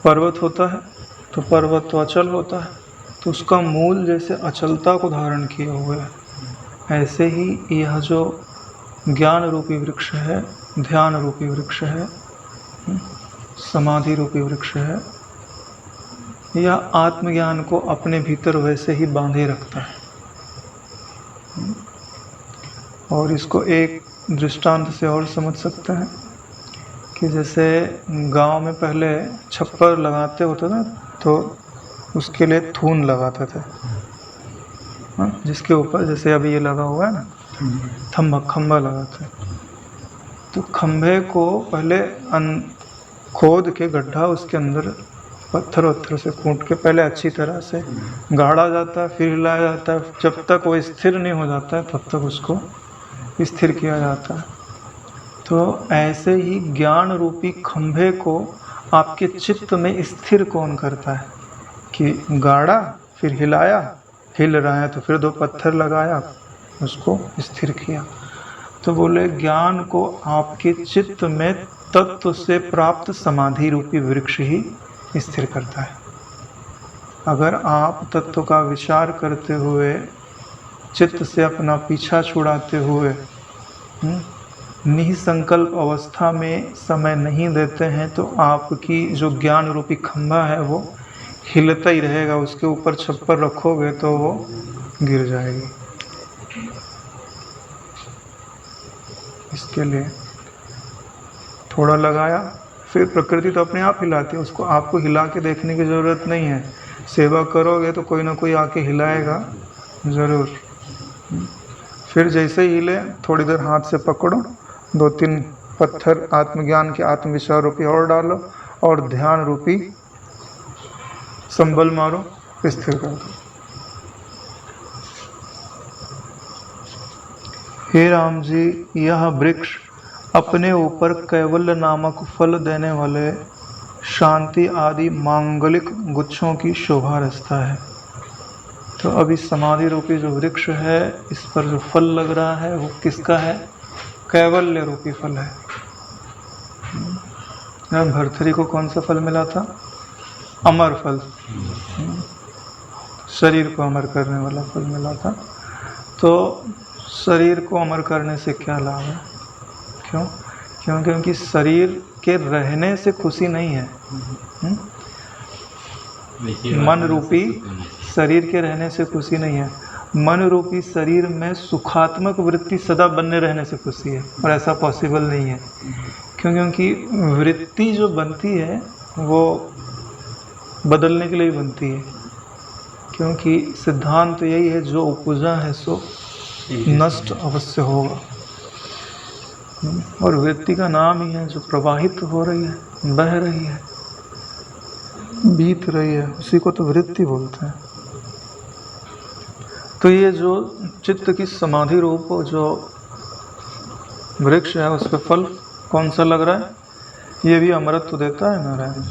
पर्वत होता है तो पर्वत तो अचल होता है, तो उसका मूल जैसे अचलता को धारण किए हुए है, ऐसे ही यह जो ज्ञान रूपी वृक्ष है, ध्यान रूपी वृक्ष है, समाधि रूपी वृक्ष है, यह आत्मज्ञान को अपने भीतर वैसे ही बांधे रखता है। और इसको एक दृष्टांत से और समझ सकते हैं कि जैसे गांव में पहले छप्पर लगाते होते ना, तो उसके लिए थून लगाते थे, जिसके ऊपर जैसे अभी ये लगा हुआ है ना, खम्भा लगाते। तो खम्भे को पहले खोद के गड्ढा, उसके अंदर पत्थर से कूट के पहले अच्छी तरह से गाड़ा जाता है, फिर हिलाया जाता है। जब तक वो स्थिर नहीं हो जाता है तब तक उसको स्थिर किया जाता है। तो ऐसे ही ज्ञान रूपी खंभे को आपके चित्त में स्थिर कौन करता है कि गाड़ा, फिर हिलाया, हिल रहा है तो फिर 2 पत्थर लगाया, उसको स्थिर किया। तो बोले ज्ञान को आपके चित्त में तत्व से प्राप्त समाधि रूपी वृक्ष ही स्थिर करता है। अगर आप तत्व का विचार करते हुए, चित्त से अपना पीछा छुड़ाते हुए निसंकल्प अवस्था में समय नहीं देते हैं तो आपकी जो ज्ञान रूपी खंभा है वो हिलता ही रहेगा। उसके ऊपर छप्पर रखोगे तो वो गिर जाएगी। इसके लिए थोड़ा लगाया, फिर प्रकृति तो अपने आप हिलाती है, उसको आपको हिला के देखने की ज़रूरत नहीं है। सेवा करोगे तो कोई ना कोई आके हिलाएगा ज़रूर। फिर जैसे ही हिले थोड़ी देर हाथ से पकड़ो, 2-3 पत्थर आत्मज्ञान के आत्मविचार रूपी और डालो और ध्यान रूपी संबल मारो, स्थिर कर दो। हे राम जी, यह वृक्ष अपने ऊपर कैवल्य नामक फल देने वाले शांति आदि मांगलिक गुच्छों की शोभा रचता है। तो अभी समाधि रूपी जो वृक्ष है, इस पर जो फल लग रहा है वो किसका है? कैवल्य रूपी फल है। भर्तृहरि को कौन सा फल मिला था? अमर फल, शरीर को अमर करने वाला फल मिला था। तो शरीर को अमर करने से क्या लाभ है? क्यों? क्योंकि शरीर के रहने से खुशी नहीं है। मन रूपी शरीर के रहने से खुशी नहीं है। मन रूपी शरीर में सुखात्मक वृत्ति सदा बने रहने से खुशी है, और ऐसा पॉसिबल नहीं है। क्योंकि वृत्ति जो बनती है वो बदलने के लिए बनती है, क्योंकि सिद्धांत तो यही है, जो उपजा है सो नष्ट अवश्य होगा। और वृत्ति का नाम ही है जो प्रवाहित हो रही है, बह रही है, बीत रही है, उसी को तो वृत्ति बोलते हैं। तो ये जो चित्त की समाधि रूप जो वृक्ष है, उस पर फल कौन सा लग रहा है? ये भी अमरत्व देता है नारायण,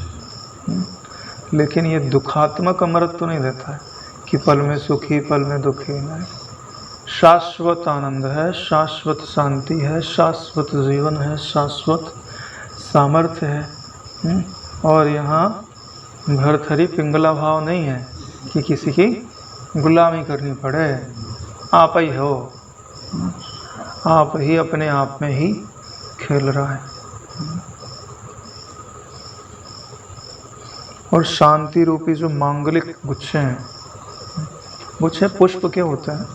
लेकिन ये दुखात्मक अमरत्व नहीं देता है कि पल में सुखी पल में दुखी। नहीं, शाश्वत आनंद है, शाश्वत शांति है, शाश्वत जीवन है, शाश्वत सामर्थ्य है। और यहाँ भर्तृहरि पिंगला भाव नहीं है कि किसी की गुलामी करनी पड़े। आप ही हो, आप ही अपने आप में ही खेल रहा है। और शांति रूपी जो मांगलिक गुच्छे हैं, गुच्छे पुष्प के होते हैं,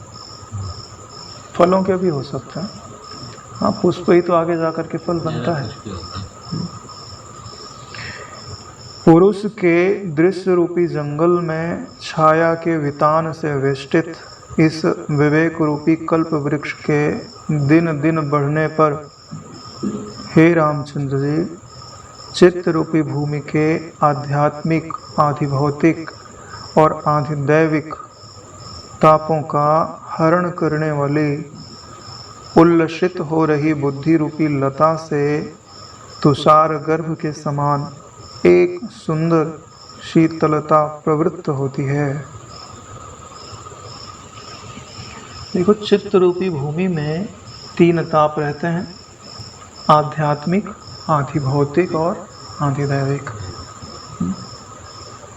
फलों के भी हो सकते हैं। हाँ, पुष्प ही तो आगे जाकर के फल बनता है। पुरुष के दृश्य रूपी जंगल में छाया के वितान से वेष्टित इस विवेक रूपी कल्प वृक्ष के दिन दिन बढ़ने पर, हे रामचंद्र जी, चित्त रूपी भूमि के आध्यात्मिक, आधिभौतिक और आधिदैविक तापों का हरण करने वाली उल्लसित हो रही बुद्धि रूपी लता से तुषार गर्भ के समान एक सुंदर शीतलता प्रवृत्त होती है। देखो, चित्त रूपी भूमि में 3 ताप रहते हैं, आध्यात्मिक, आधिभौतिक और आधिदैविक।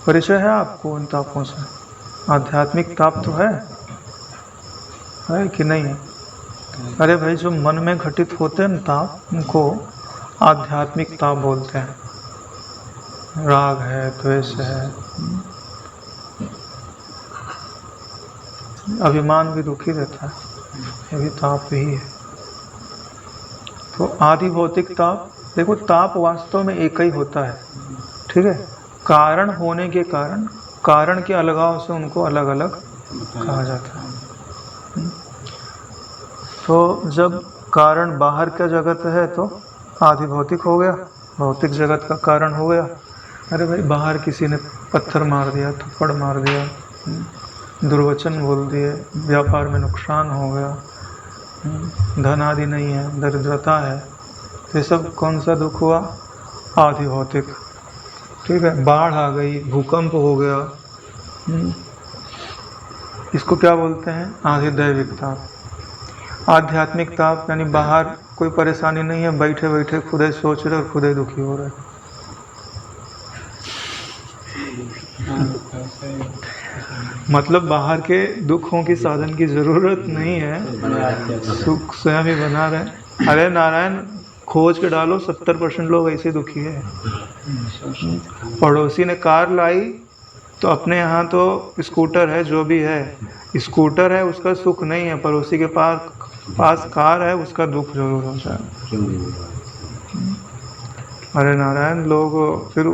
परिचय है आपको उन तापों से? आध्यात्मिक ताप तो है कि नहीं है? अरे भाई, जो मन में घटित होते हैं ताप, उनको आध्यात्मिक ताप बोलते हैं। राग है, द्वेष है, अभिमान भी दुखी रहता है, ये भी ताप ही है। तो आदि भौतिक ताप, देखो ताप वास्तव में एक ही होता है, ठीक है। कारण होने के कारण, कारण के अलगाव से उनको अलग अलग कहा जाता है। तो जब कारण बाहर का जगत है तो आदि भौतिक हो गया, भौतिक जगत का कारण हो गया। अरे भाई, बाहर किसी ने पत्थर मार दिया, थप्पड़ मार दिया, दुर्वचन बोल दिए, व्यापार में नुकसान हो गया, धन आदि नहीं है, दरिद्रता है, ये सब कौन सा दुख हुआ? आदि भौतिक, ठीक है। बाढ़ आ गई, भूकंप हो गया, इसको क्या बोलते हैं? आधिदैविक ताप। आध्यात्मिक ताप यानी बाहर कोई परेशानी नहीं है, बैठे बैठे खुद ही सोच रहे और खुद ही दुखी हो रहे। मतलब बाहर के दुखों की साधन की जरूरत नहीं है, सुख स्वयं ही बना रहे। अरे नारायण, खोज के डालो, 70% लोग ऐसे दुखी है। पड़ोसी ने कार लाई तो अपने यहाँ तो स्कूटर है, जो भी है स्कूटर है, उसका सुख नहीं है। पड़ोसी के पास कार है, उसका दुख जरूर होता है। अरे नारायण, लोग फिर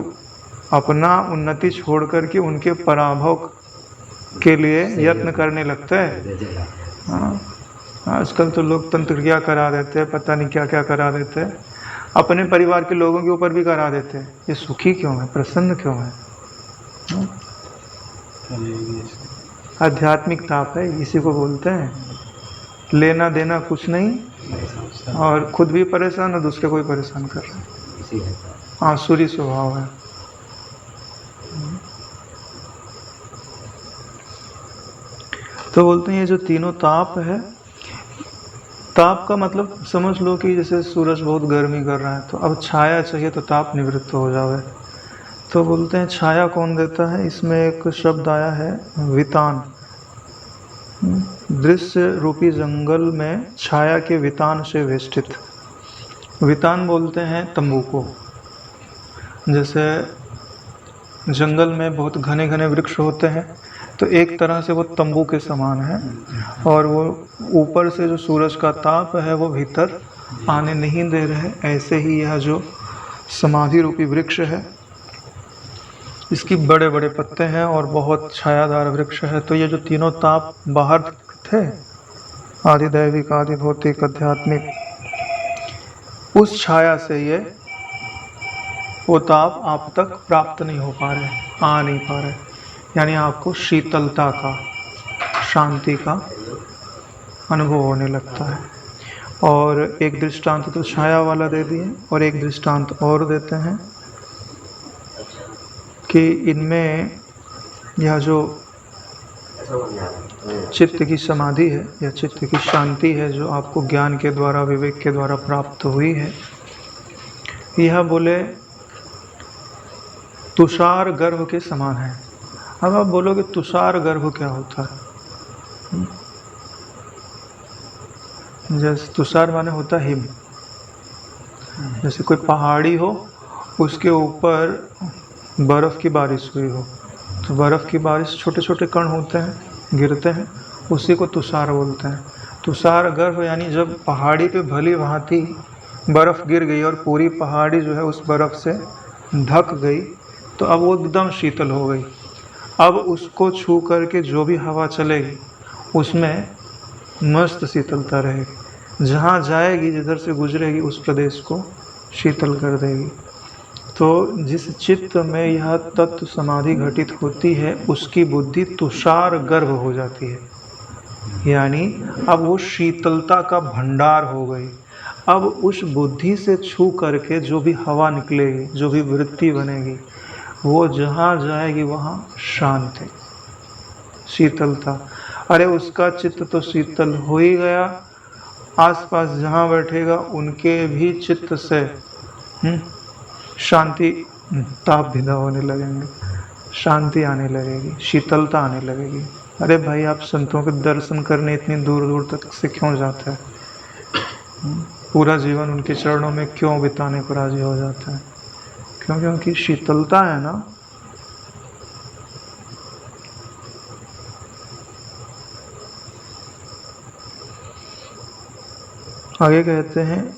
अपना उन्नति छोड़ करके उनके पराभव के लिए यत्न करने लगता है। हाँ, आजकल तो लोग तंत्र क्रिया करा देते हैं, पता नहीं क्या क्या करा देते हैं, अपने परिवार के लोगों के ऊपर भी करा देते हैं। ये सुखी क्यों है, प्रसन्न क्यों है? आध्यात्मिक ताप है, इसी को बोलते हैं। लेना देना कुछ नहीं और खुद भी परेशान और दूसरे को भी परेशान कर रहे हैं। इसी है। आसुरी स्वभाव है। तो बोलते हैं ये जो तीनों ताप है, ताप का मतलब समझ लो कि जैसे सूरज बहुत गर्मी कर रहा है तो अब छाया चाहिए तो ताप निवृत्त हो जावे। तो बोलते हैं छाया कौन देता है? इसमें एक शब्द आया है वितान। दृश्य रूपी जंगल में छाया के वितान से वेष्टित। वितान बोलते हैं तंबू को। जैसे जंगल में बहुत घने घने वृक्ष होते हैं तो एक तरह से वो तंबू के समान है, और वो ऊपर से जो सूरज का ताप है वो भीतर आने नहीं दे रहे। ऐसे ही यह जो समाधि रूपी वृक्ष है, इसकी बड़े बड़े पत्ते हैं और बहुत छायादार वृक्ष है। तो ये जो तीनों ताप बाहर थे, आदि दैविक, आदि भौतिक, आध्यात्मिक, उस छाया से ये वो ताप आप तक प्राप्त नहीं हो पा रहे, आ नहीं पा रहे। यानी आपको शीतलता का, शांति का अनुभव होने लगता है। और एक दृष्टांत तो छाया वाला दे दिए, और एक दृष्टांत और देते हैं कि इनमें यह जो चित्त की समाधि है या चित्त की शांति है जो आपको ज्ञान के द्वारा, विवेक के द्वारा प्राप्त हुई है, यह बोले तुषार गर्भ के समान है। अब आप बोलोगे तुषार गर्भ क्या होता है? जैसे तुषार माने होता हिम। जैसे कोई पहाड़ी हो, उसके ऊपर बर्फ़ की बारिश हुई हो, तो बर्फ़ की बारिश, छोटे छोटे कण होते हैं, गिरते हैं, उसी को तुषार बोलते हैं। तुषार गर्भ यानी जब पहाड़ी पे भली भांति बर्फ़ गिर गई और पूरी पहाड़ी जो है उस बर्फ़ से ढक गई, तो अब वो एकदम शीतल हो गई। अब उसको छू करके जो भी हवा चलेगी उसमें मस्त शीतलता रहेगी। जहाँ जाएगी, जिधर से गुजरेगी, उस प्रदेश को शीतल कर देगी। तो जिस चित्त में यह तत्व समाधि घटित होती है, उसकी बुद्धि तुषार गर्भ हो जाती है। यानी अब वो शीतलता का भंडार हो गई। अब उस बुद्धि से छू करके जो भी हवा निकलेगी, जो भी वृत्ति बनेगी, वो जहाँ जाएगी वहाँ शांति, शीतलता। अरे उसका चित्त तो शीतल हो ही गया, आसपास जहाँ बैठेगा उनके भी चित्त से शांति, ताप भिदा होने लगेंगे, शांति आने लगेगी, शीतलता आने लगेगी। अरे भाई, आप संतों के दर्शन करने इतनी दूर दूर तक से क्यों जाता है? पूरा जीवन उनके चरणों में क्यों बिताने को राजी हो जाता है? क्योंकि उनकी शीतलता है ना। आगे कहते हैं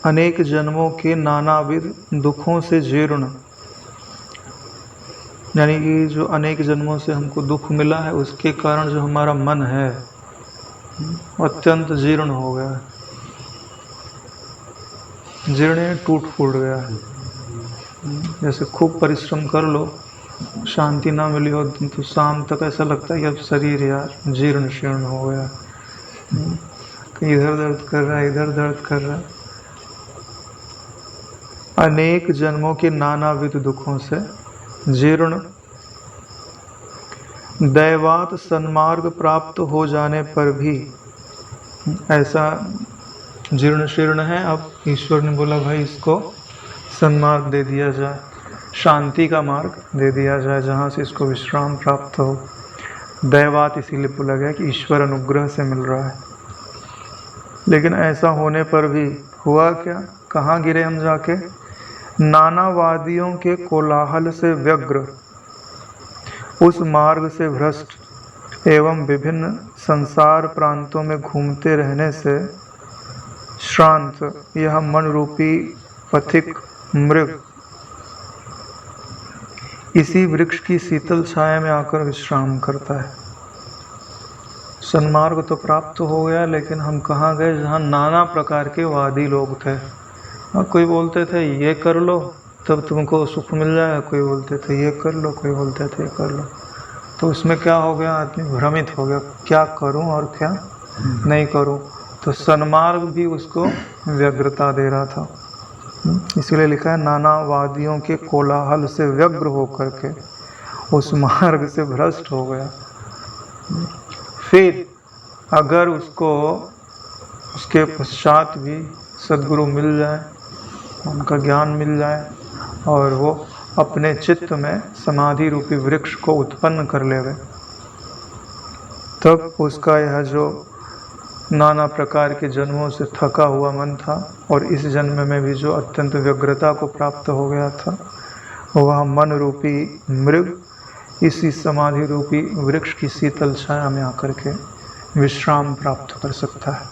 अनेक जन्मों के नानाविध दुखों से जीर्ण। यानी कि जो अनेक जन्मों से हमको दुख मिला है, उसके कारण जो हमारा मन है अत्यंत जीर्ण हो गया है, जीर्ण टूट फूट गया है। जैसे खूब परिश्रम कर लो, शांति ना मिली हो तो शाम तक ऐसा लगता है कि अब शरीर यार जीर्ण शीर्ण हो गया, कहीं इधर दर्द कर रहा है, इधर दर्द कर रहा है। अनेक जन्मों के नानाविध दुखों से जीर्ण, दैवात सन्मार्ग प्राप्त हो जाने पर भी ऐसा जीर्ण शीर्ण है। अब ईश्वर ने बोला भाई इसको सन्मार्ग दे दिया जाए, शांति का मार्ग दे दिया जाए, जहाँ से इसको विश्राम प्राप्त हो। दैवात इसीलिए बोला गया कि ईश्वर अनुग्रह से मिल रहा है। लेकिन ऐसा होने पर भी हुआ क्या? कहाँ गिरे हम जाके? नानावादियों के कोलाहल से व्यग्र, उस मार्ग से भ्रष्ट एवं विभिन्न संसार प्रांतों में घूमते रहने से श्रांत यह मन रूपी पथिक मृग इसी वृक्ष की शीतल छाया में आकर विश्राम करता है। सन्मार्ग तो प्राप्त हो गया, लेकिन हम कहाँ गए जहाँ नाना प्रकार के वादी लोग थे। कोई बोलते थे ये कर लो तब तुमको सुख मिल जाएगा, कोई बोलते थे ये कर लो, कोई बोलते थे ये कर लो। तो उसमें क्या हो गया, आदमी भ्रमित हो गया, क्या करूं और क्या नहीं करूं। तो सन्मार्ग भी उसको व्यग्रता दे रहा था। इसीलिए लिखा है नाना वादियों के कोलाहल से व्यग्र होकर के उस मार्ग से भ्रष्ट हो गया। फिर अगर उसको उसके पश्चात भी सद्गुरु मिल जाए, उनका ज्ञान मिल जाए और वो अपने चित्त में समाधि रूपी वृक्ष को उत्पन्न कर लेवे, तब उसका यह जो नाना प्रकार के जन्मों से थका हुआ मन था और इस जन्म में भी जो अत्यंत व्यग्रता को प्राप्त हो गया था, वह मन रूपी मृग इसी समाधि रूपी वृक्ष की शीतल छाया में आकर के विश्राम प्राप्त कर सकता है।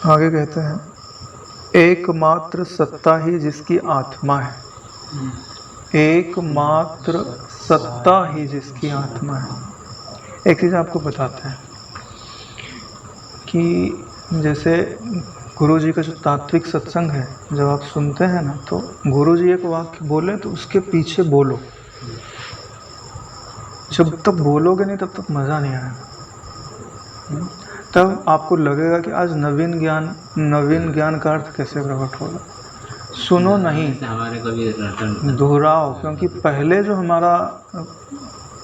आगे कहते हैं, एकमात्र सत्ता ही जिसकी आत्मा है, एकमात्र सत्ता ही जिसकी आत्मा है। एक चीज़ आपको बताते हैं कि जैसे गुरु जी का जो तात्विक सत्संग है, जब आप सुनते हैं ना, तो गुरु जी एक वाक्य बोले तो उसके पीछे बोलो। जब तक बोलोगे नहीं तब तक मज़ा नहीं आएगा। तब आपको लगेगा कि आज नवीन ज्ञान का अर्थ कैसे प्रकट होगा। सुनो नहीं, हमारे को भी दोहराओ, क्योंकि पहले जो हमारा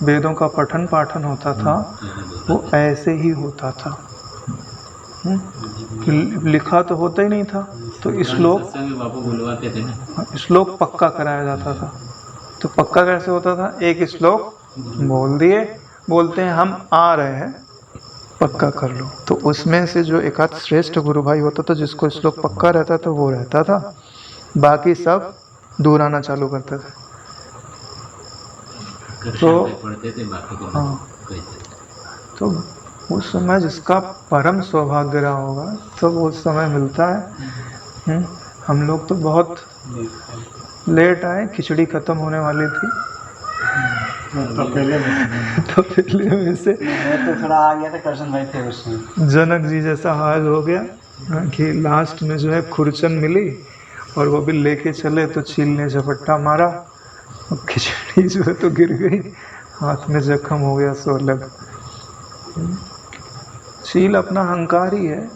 वेदों का पठन पाठन होता था वो ऐसे ही होता था। लिखा तो होता ही नहीं था, तो श्लोक पक्का कराया जाता था। तो पक्का कैसे होता था, एक श्लोक बोल दिए, बोलते हैं हम आ रहे हैं, पक्का कर लो। तो उसमें से जो एकाध श्रेष्ठ गुरु भाई होता था जिसको श्लोक पक्का रहता था वो रहता था, बाकी सब दोहराना चालू करते थे। तो हाँ, तो उस समय जिसका परम सौभाग्य रहा होगा तो वो उस समय मिलता है। हम लोग तो बहुत लेट आए, खिचड़ी खत्म होने वाली थी। तो पहले में से तो थोड़ा आ गया था, कृष्ण भाई थे उसमें। जनक जी जैसा हाल हो गया कि लास्ट में जो है खुरचन मिली और वो भी लेके चले तो चील ने झपट्टा मारा और खिचड़ी जो है तो गिर गई, हाथ में जख्म हो गया 100 लग। चील अपना अहंकार ही है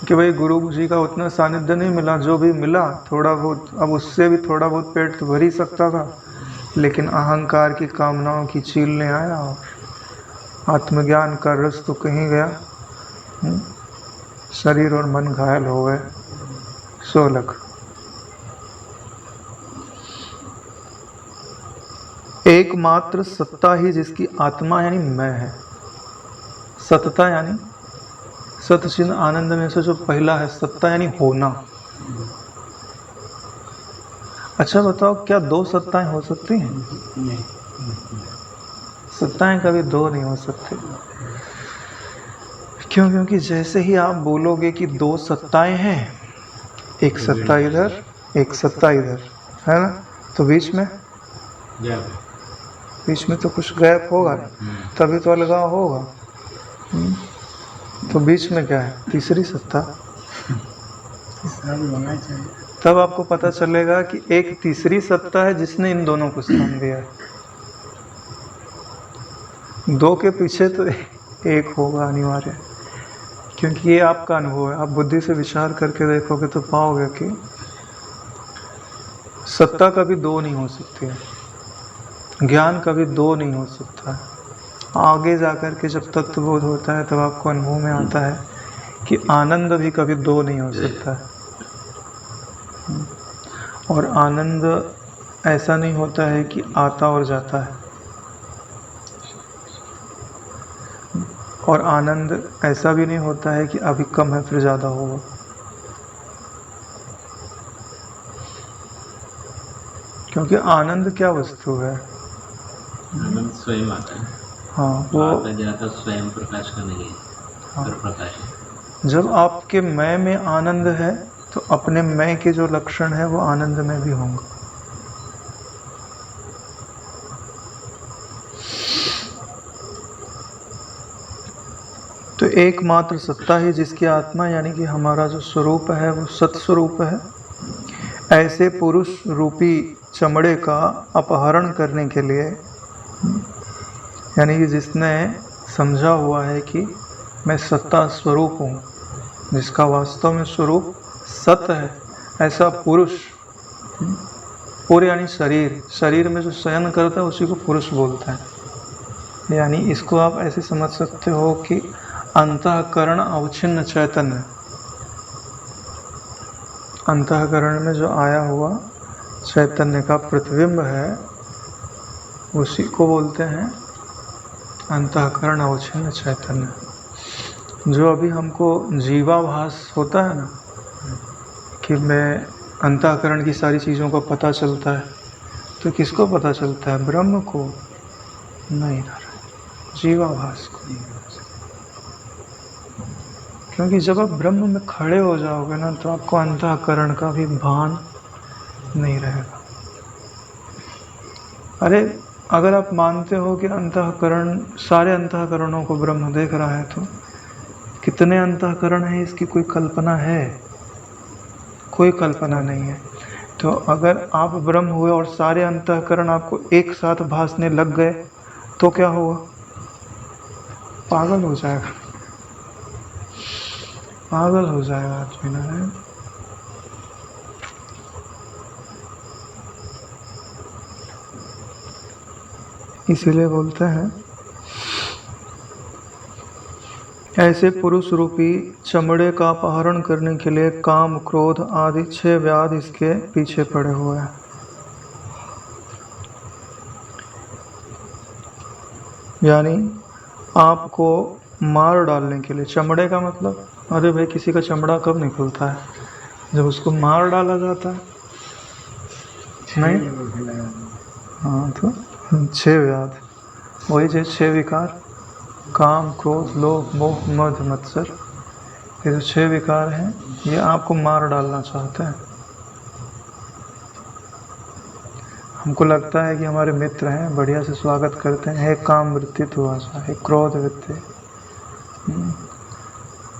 कि भाई गुरु जी का उतना सानिध्य नहीं मिला, जो भी मिला थोड़ा बहुत, अब उससे भी थोड़ा बहुत पेट तो भर ही सकता था, लेकिन अहंकार की कामनाओं की चील ने आया और आत्मज्ञान का रस तो कहीं गया, शरीर और मन घायल हो गए 100 लग। एकमात्र सत्ता ही जिसकी आत्मा यानी मैं है। सत्ता यानी सतचिन्ह आनंद में से जो पहला है, सत्ता यानी होना। अच्छा बताओ, क्या 2 सत्ताएं हो सकती हैं? सत्ताएं कभी 2 नहीं हो सकती। क्यों? क्योंकि जैसे ही आप बोलोगे कि 2 सत्ताएं हैं, एक सत्ता इधर एक सत्ता इधर, है ना, तो बीच में तो कुछ गैप होगा, तभी तो अलगाव होगा। तो बीच में क्या है? तीसरी सत्ता। तब आपको पता चलेगा कि एक तीसरी सत्ता है जिसने इन दोनों को स्थान दिया है। 2 के पीछे तो एक होगा अनिवार्य, क्योंकि ये आपका अनुभव है। आप बुद्धि से विचार करके देखोगे तो पाओगे कि सत्ता कभी 2 नहीं हो सकती है, ज्ञान कभी 2 नहीं हो सकता है। आगे जाकर के जब तत्वबोध होता है तब आपको अनुभव में आता है कि आनंद भी कभी 2 नहीं हो सकता है। और आनंद ऐसा नहीं होता है कि आता और जाता है, और आनंद ऐसा भी नहीं होता है कि अभी कम है फिर ज़्यादा होगा। क्योंकि आनंद क्या वस्तु है? आनंद स्वयं आता है। हाँ, वो आता जाता स्वयं प्रकाश का नहीं है, पर प्रकाश है। जब आपके मैं में आनंद है तो अपने मैं के जो लक्षण है वो आनंद में भी होंगे। तो एकमात्र सत्ता ही जिसकी आत्मा यानी कि हमारा जो स्वरूप है वो सत्स्वरूप है। ऐसे पुरुष रूपी चमड़े का अपहरण करने के लिए, यानी कि जिसने समझा हुआ है कि मैं सत्ता स्वरूप हूँ, जिसका वास्तव में स्वरूप सत्य है, ऐसा पुरुष, पूरे यानी शरीर में जो शयन करता है उसी को पुरुष बोलता है। यानी इसको आप ऐसे समझ सकते हो कि अंतःकरण अवच्छिन्न चैतन्य, अंतःकरण में जो आया हुआ चैतन्य का प्रतिबिंब है उसी को बोलते हैं अंतःकरण अवच्छिन्न चैतन्य। जो अभी हमको जीवाभास होता है ना कि मैं अंतःकरण की सारी चीज़ों का पता चलता है, तो किसको पता चलता है? ब्रह्म को नहीं, जीवाभास को। क्योंकि जब आप ब्रह्म में खड़े हो जाओगे ना तो आपको अंतःकरण का भी भान नहीं रहेगा। अरे अगर आप मानते हो कि अंतःकरण, सारे अंतःकरणों को ब्रह्म देख रहा है, तो कितने अंतःकरण हैं इसकी कोई कल्पना है? कोई कल्पना नहीं है। तो अगर आप ब्रह्म हुए और सारे अंतःकरण आपको एक साथ भासने लग गए तो क्या होगा? पागल हो जाएगा, पागल हो जाएगा आदमी ना। इसीलिए बोलते हैं ऐसे पुरुष रूपी चमड़े का अपहरण करने के लिए काम, क्रोध आदि 6 व्याध इसके पीछे पड़े हुए हैं। यानी आपको मार डालने के लिए। चमड़े का मतलब, अरे भाई किसी का चमड़ा कब निकलता है? जब उसको मार डाला जाता है, नहीं? हाँ, तो 6 व्याध, वही जो 6 विकार, काम, क्रोध, लोभ, मोह, मद, मत्सर, ये जो 6 विकार हैं ये आपको मार डालना चाहते हैं। हमको लगता है कि हमारे मित्र हैं, बढ़िया से स्वागत करते हैं, हे काम वृत्ति तू आशा, हे क्रोध वृत्ति,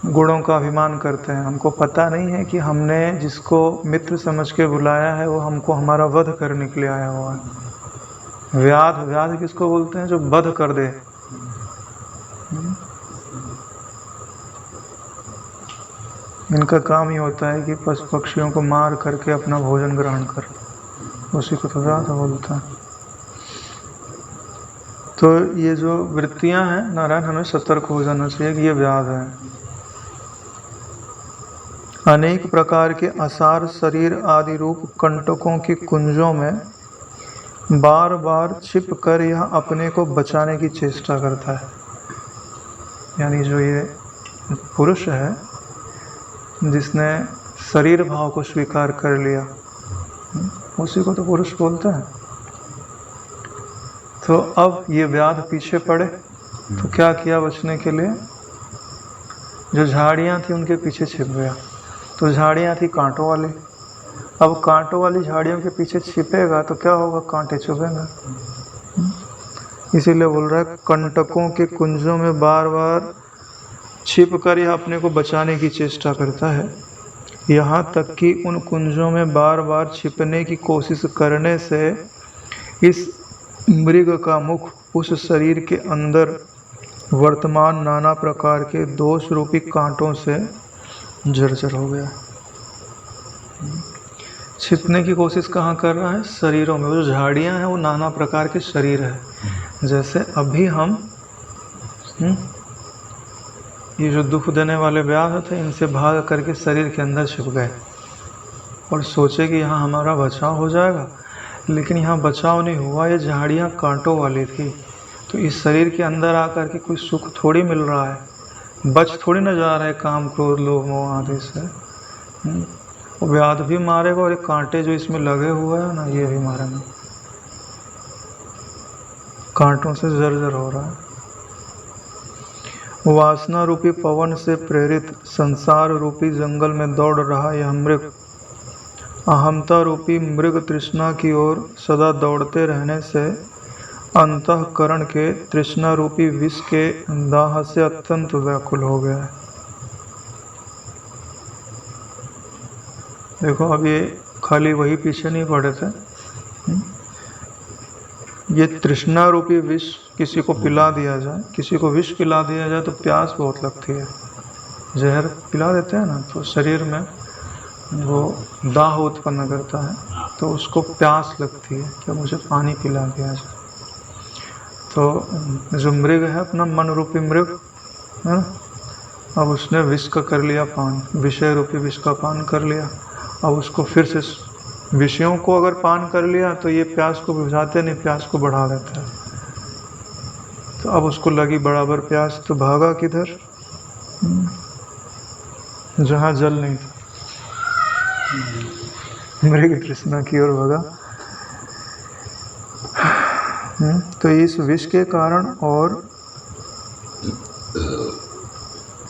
गुणों का अभिमान करते हैं। हमको पता नहीं है कि हमने जिसको मित्र समझ के बुलाया है वो हमको हमारा वध करने के लिए आया हुआ है। व्याध, व्याध किसको बोलते हैं? जो वध कर दे। इनका काम ही होता है कि पशु पक्षियों को मार करके अपना भोजन ग्रहण कर, उसी को तो व्याध बोलता है। तो ये जो वृत्तियां हैं नारायण, हमें सतर्क हो जाना चाहिए कि ये व्याध है। अनेक प्रकार के असार शरीर आदि रूप कंटकों की कुंजों में बार बार छिप कर यह अपने को बचाने की चेष्टा करता है। यानी जो ये पुरुष है जिसने शरीर भाव को स्वीकार कर लिया, उसी को तो पुरुष बोलते हैं। तो अब ये व्याध पीछे पड़े तो क्या किया बचने के लिए? जो झाड़ियाँ थी उनके पीछे छिप गया। तो झाड़ियाँ थी कांटों वाली, अब कांटों वाली झाड़ियों के पीछे छिपेगा तो क्या होगा? कांटे चुभेंगे। इसीलिए बोल रहा है कंटकों के कुंजों में बार बार छिप कर यह अपने को बचाने की चेष्टा करता है। यहाँ तक कि उन कुंजों में बार बार छिपने की कोशिश करने से इस मृग का मुख उस शरीर के अंदर वर्तमान नाना प्रकार के दोष रूपी कांटों से जर्जर हो गया। छिपने की कोशिश कहाँ कर रहा है? शरीरों में। वो जो झाड़ियाँ हैं वो नाना प्रकार के शरीर है। जैसे अभी हम ये जो दुख देने वाले व्याध थे इनसे भाग करके शरीर के अंदर छिप गए और सोचे कि यहाँ हमारा बचाव हो जाएगा, लेकिन यहाँ बचाव नहीं हुआ। ये झाड़ियाँ कांटों वाली थी, तो इस शरीर के अंदर आकर के कोई सुख थोड़ी मिल रहा है, बच थोड़ी न जा रहा है काम, क्रोध, लोभ, मोह आदि से। वो व्याध भी मारेगा और ये कांटे जो इसमें लगे हुए हैं ना ये भी मारेंगे। कांटों से जर्जर हो रहा है। वासना रूपी पवन से प्रेरित संसार रूपी जंगल में दौड़ रहा यह मृग अहमता रूपी मृग तृष्णा की ओर सदा दौड़ते रहने से अंतःकरण के तृष्णा रूपी विष के दाह से अत्यंत व्याकुल हो गया है। देखो अब ये खाली वही पीछे नहीं पड़े थे, ये तृष्णा रूपी विष किसी को पिला दिया जाए, किसी को विष पिला दिया जाए तो प्यास बहुत लगती है। जहर पिला देते हैं ना तो शरीर में वो दाह उत्पन्न करता है, तो उसको प्यास लगती है कि मुझे पानी पिला दिया जाए। तो जो मृग है अपना मन रूपी मृग है, अब उसने विष का कर लिया पान, विषय रूपी विष का पान कर लिया। अब उसको फिर से विषयों को अगर पान कर लिया तो ये प्यास को बुझाते नहीं, प्यास को बढ़ा देता है। तो अब उसको लगी बराबर प्यास, तो भागा किधर, जहाँ जल नहीं था, मृग तृष्णा की ओर भागा। तो इस विष के कारण और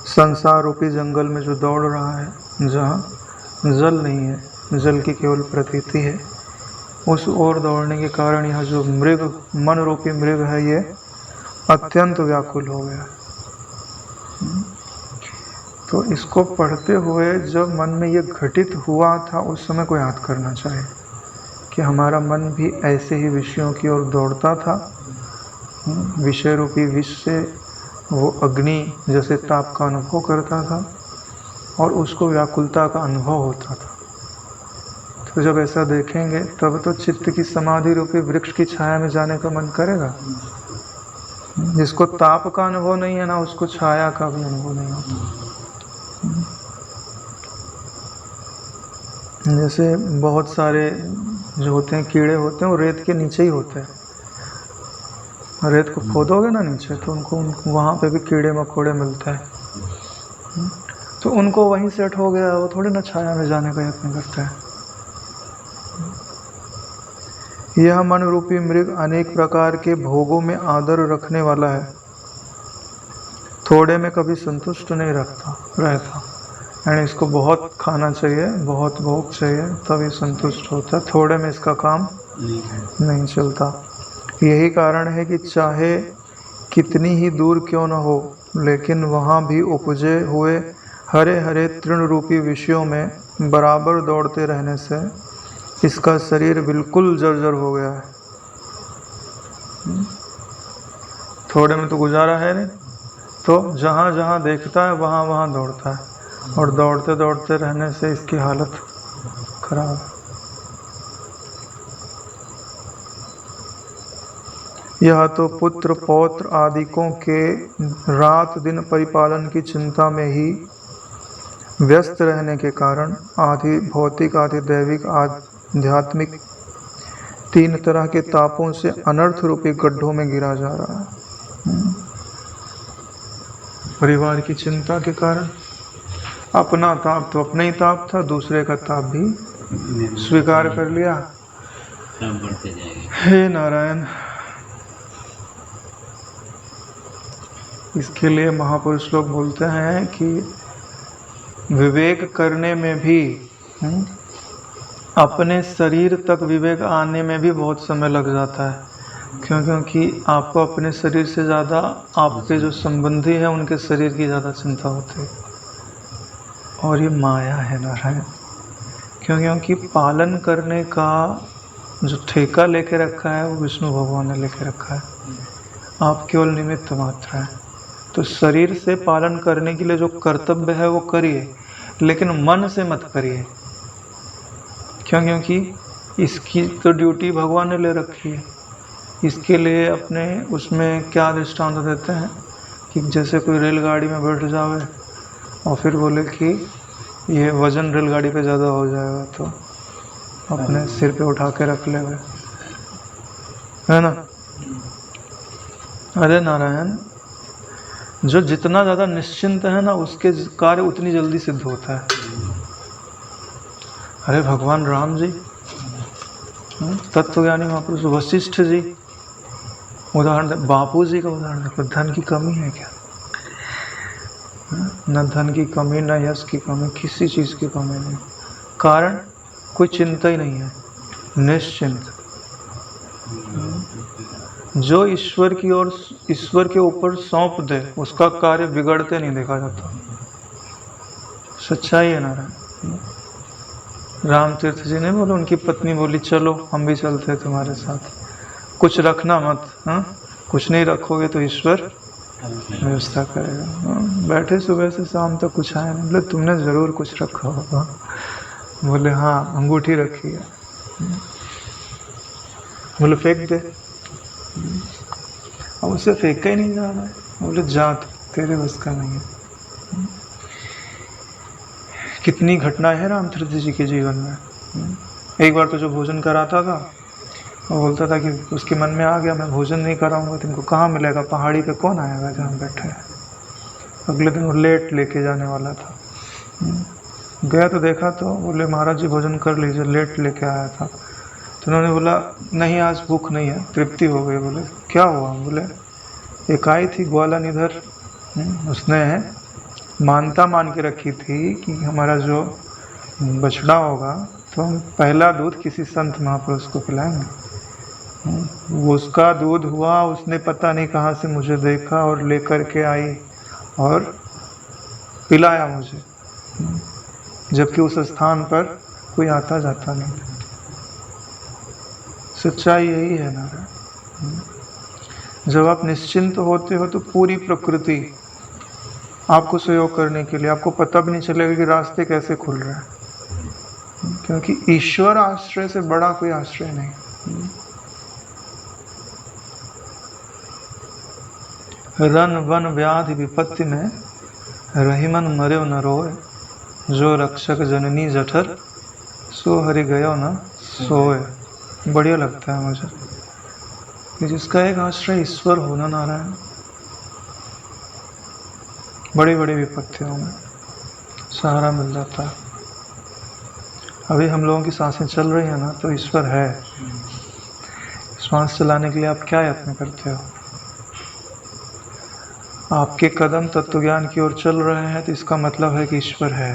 संसार रूपी जंगल में जो दौड़ रहा है, जहाँ जल नहीं है, जल की केवल प्रतीति है, उस ओर दौड़ने के कारण यह जो मृग, मन रूपी मृग है, ये अत्यंत व्याकुल हो गया। तो इसको पढ़ते हुए जब मन में ये घटित हुआ था, उस समय को याद करना चाहिए कि हमारा मन भी ऐसे ही विषयों की ओर दौड़ता था। विषय रूपी विष से वो अग्नि जैसे ताप का अनुभव करता था और उसको व्याकुलता का अनुभव होता था। तो जब ऐसा देखेंगे तब तो चित्त की समाधि रूपी वृक्ष की छाया में जाने का मन करेगा। जिसको ताप का अनुभव नहीं है ना, उसको छाया का भी अनुभव नहीं होता। जैसे बहुत सारे जो होते हैं कीड़े होते हैं, वो रेत के नीचे ही होते हैं। रेत को खोदोगे ना नीचे तो उनको वहाँ पे भी कीड़े मकोड़े मिलते हैं, तो उनको वहीं सेट हो गया, वो थोड़ी ना छाया में जाने का यत्न करते हैं। यह मन रूपी मृग अनेक प्रकार के भोगों में आदर रखने वाला है, थोड़े में कभी संतुष्ट नहीं रहता। यानी इसको बहुत खाना चाहिए, बहुत भोग चाहिए तब ये संतुष्ट होता है, थोड़े में इसका काम नहीं चलता। यही कारण है कि चाहे कितनी ही दूर क्यों न हो, लेकिन वहाँ भी उपजे हुए हरे हरे तृण रूपी विषयों में बराबर दौड़ते रहने से इसका शरीर बिल्कुल जर्जर हो गया है। थोड़े में तो गुजारा है नहीं, तो जहाँ जहाँ देखता है वहाँ वहाँ दौड़ता है, और दौड़ते दौड़ते रहने से इसकी हालत खराब है। यह तो पुत्र पौत्र आदिकों के रात दिन परिपालन की चिंता में ही व्यस्त रहने के कारण आदि भौतिक, आदि दैविक, आध्यात्मिक तीन तरह के तापों से अनर्थ रूपी गड्ढों में गिरा जा रहा है। परिवार की चिंता के कारण अपना ताप तो अपना ही ताप था, दूसरे का ताप भी स्वीकार कर लिया। बढ़ते जाएंगे। हे नारायण, इसके लिए महापुरुष लोग बोलते हैं कि विवेक करने में भी अपने शरीर तक विवेक आने में भी बहुत समय लग जाता है। क्योंकि आपको अपने शरीर से ज़्यादा आपके जो संबंधी हैं उनके शरीर की ज़्यादा चिंता होती है, और ये माया है नारायण। क्योंकि पालन करने का जो ठेका लेके रखा है वो विष्णु भगवान ने लेके रखा है, आप केवल निमित्त मात्र हैं। तो शरीर से पालन करने के लिए जो कर्तव्य है वो करिए, लेकिन मन से मत करिए। क्योंकि इसकी तो ड्यूटी भगवान ने ले रखी है। इसके लिए अपने उसमें क्या दृष्टांत देते हैं कि जैसे कोई रेलगाड़ी में बैठ जावे और फिर बोले कि ये वज़न रेलगाड़ी पे ज़्यादा हो जाएगा तो अपने सिर पे उठा के रख ले, है ना। अरे नारायण, जो जितना ज़्यादा निश्चिंत है ना, उसके कार्य उतनी जल्दी सिद्ध होता है। अरे भगवान राम जी, तत्वज्ञानी महापुरुष वशिष्ठ जी, उदाहरण बापू जी का उदाहरण देखो। धन की कमी है क्या? न धन की कमी, न यश की कमी, किसी चीज़ की कमी नहीं। कारण कोई चिंता ही नहीं है, निश्चिंत। जो ईश्वर की ओर, ईश्वर के ऊपर सौंप दे, उसका कार्य बिगड़ते नहीं देखा जाता। सच्चाई है नारायण। राम तीर्थ जी ने बोला, उनकी पत्नी बोली चलो हम भी चलते हैं तुम्हारे साथ, कुछ रखना मत, हाँ कुछ नहीं रखोगे तो ईश्वर व्यवस्था करेगा। बैठे सुबह से शाम तक कुछ आया नहीं। बोले तुमने जरूर कुछ रखा होगा। बोले हाँ अंगूठी रखी है। बोले फेंक दे। अब उसे फेंका ही नहीं जा रहा है। बोले जा तेरे बस का नहीं है। कितनी घटनाएं हैं रामतीर्थ जी के जीवन में। एक बार तो जो भोजन कराता था वो बोलता था कि उसके मन में आ गया मैं भोजन नहीं कराऊंगा, तुमको कहाँ मिलेगा, पहाड़ी पे कौन आएगा जहाँ बैठे हैं। अगले दिन वो लेट लेके जाने वाला था। गया तो देखा तो बोले महाराज जी भोजन कर लीजिए, लेट लेके आया था। तो उन्होंने बोला नहीं आज भूख नहीं है, तृप्ति हो गई। बोले क्या हुआ। बोले एक आई थी ग्वाला निधर, उसने मानता मान के रखी थी कि हमारा जो बछड़ा होगा तो हम पहला दूध किसी संत महापुरुष को पिलाएंगे। वो उसका दूध हुआ, उसने पता नहीं कहाँ से मुझे देखा और लेकर के आई और पिलाया मुझे, जबकि उस स्थान पर कोई आता जाता नहीं था। सच्चाई यही है नारायण। जब आप निश्चिंत होते हो तो पूरी प्रकृति आपको सहयोग करने के लिए, आपको पता भी नहीं चलेगा कि रास्ते कैसे खुल रहे हैं, क्योंकि ईश्वर आश्रय से बड़ा कोई आश्रय नहीं। रन वन व्याधि विपत्ति में रहीमन मर्यो न रोए, जो रक्षक जननी जठर सो हरि गयो न सोए। बढ़िया लगता है मुझे कि जिसका एक आश्रय ईश्वर होना नारायण, बड़ी बड़ी विपत्तियों में सहारा मिल जाता है। अभी हम लोगों की सांसें चल रही हैं ना तो ईश्वर है। श्वास चलाने के लिए आप क्या यत्न करते हो। आपके कदम तत्वज्ञान की ओर चल रहे हैं तो इसका मतलब है कि ईश्वर है।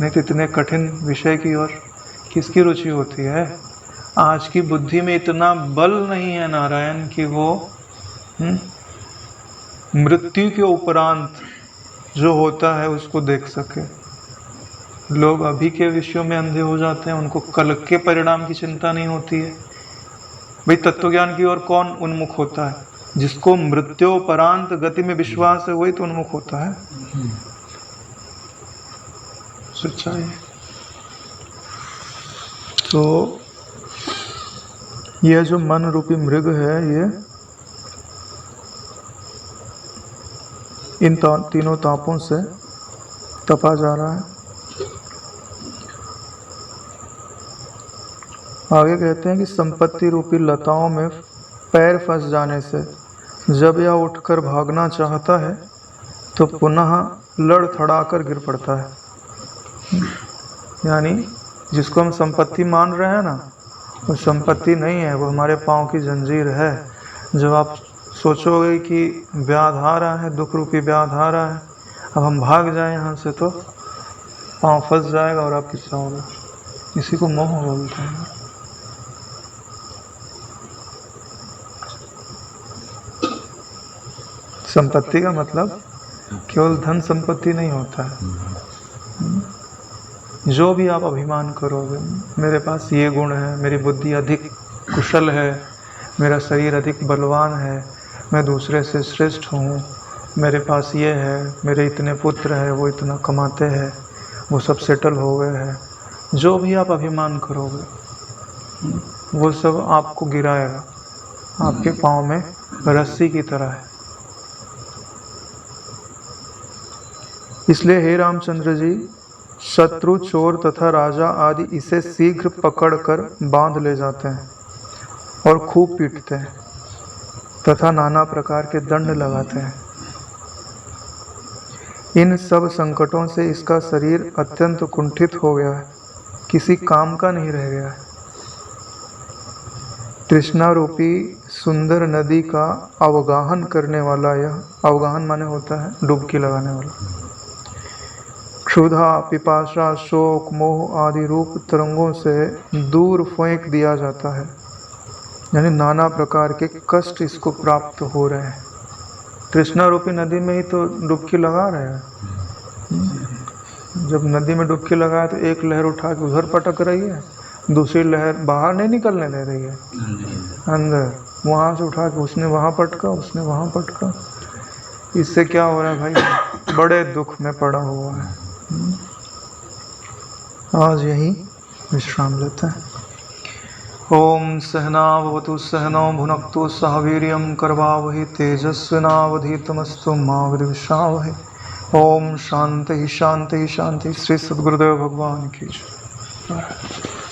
नहीं तो इतने कठिन विषय की ओर किसकी रुचि होती है। आज की बुद्धि में इतना बल नहीं है नारायण कि वो मृत्यु के उपरांत जो होता है उसको देख सके। लोग अभी के विषयों में अंधे हो जाते हैं, उनको कल के परिणाम की चिंता नहीं होती है। भाई तत्वज्ञान की ओर कौन उन्मुख होता है, जिसको मृत्योपरांत गति में विश्वास है वही तो उन्मुख होता है। सच्चाई। तो यह जो मन रूपी मृग है ये इन तीनों तापों से तपा जा रहा है। आगे कहते हैं कि संपत्ति रूपी लताओं में पैर फंस जाने से जब यह उठकर भागना चाहता है तो पुनः लड़खड़ाकर गिर पड़ता है। यानी जिसको हम संपत्ति मान रहे हैं ना, वो संपत्ति नहीं है, वो हमारे पाँव की जंजीर है। जब आप सोचोगे कि व्याध आ रहा है, दुख रूपी व्याध आ रहा है, अब हम भाग जाएं यहाँ से तो पाँव फंस जाएगा और आप किस्सा होगा। इसी को मोह बोलते हैं। संपत्ति का मतलब केवल धन संपत्ति नहीं होता है। जो भी आप अभिमान करोगे, मेरे पास ये गुण है, मेरी बुद्धि अधिक कुशल है, मेरा शरीर अधिक बलवान है, मैं दूसरे से श्रेष्ठ हूँ, मेरे पास ये है, मेरे इतने पुत्र हैं, वो इतना कमाते हैं, वो सब सेटल हो गए हैं, जो भी आप अभिमान करोगे वो सब आपको गिराएगा, आपके पाँव में रस्सी की तरह है। इसलिए हे रामचंद्र जी, शत्रु, चोर तथा राजा आदि इसे शीघ्र पकड़कर बांध ले जाते हैं और खूब पीटते हैं तथा नाना प्रकार के दंड लगाते हैं। इन सब संकटों से इसका शरीर अत्यंत कुंठित हो गया है, किसी काम का नहीं रह गया है। तृष्णा रूपी सुंदर नदी का अवगाहन करने वाला यह, अवगाहन माने होता है डुबकी लगाने वाला, क्षुधा, पिपाशा, शोक, मोह आदि रूप तरंगों से दूर फेंक दिया जाता है यानी नाना प्रकार के कष्ट इसको प्राप्त हो रहे हैं। तृष्णा रूपी नदी में ही तो डुबकी लगा रहे हैं। जब नदी में डुबकी लगाए तो एक लहर उठा के उधर पटक रही है, दूसरी लहर बाहर नहीं निकलने दे रही है, अंदर। वहाँ से उठा के उसने वहाँ पटका, उसने वहाँ पटका। इससे क्या हो रहा है भाई, बड़े दुख में पड़ा हुआ है। आज यही विश्राम लेते हैं। ओम सहनावतु सहनौ भुनक्तु सह वीर्यं करवावहै तेजस्विनावधीतमस्तु मा विद्विषावहै। ओम शांति शांति शांति। श्री सद्गुरुदेव भगवान की जय।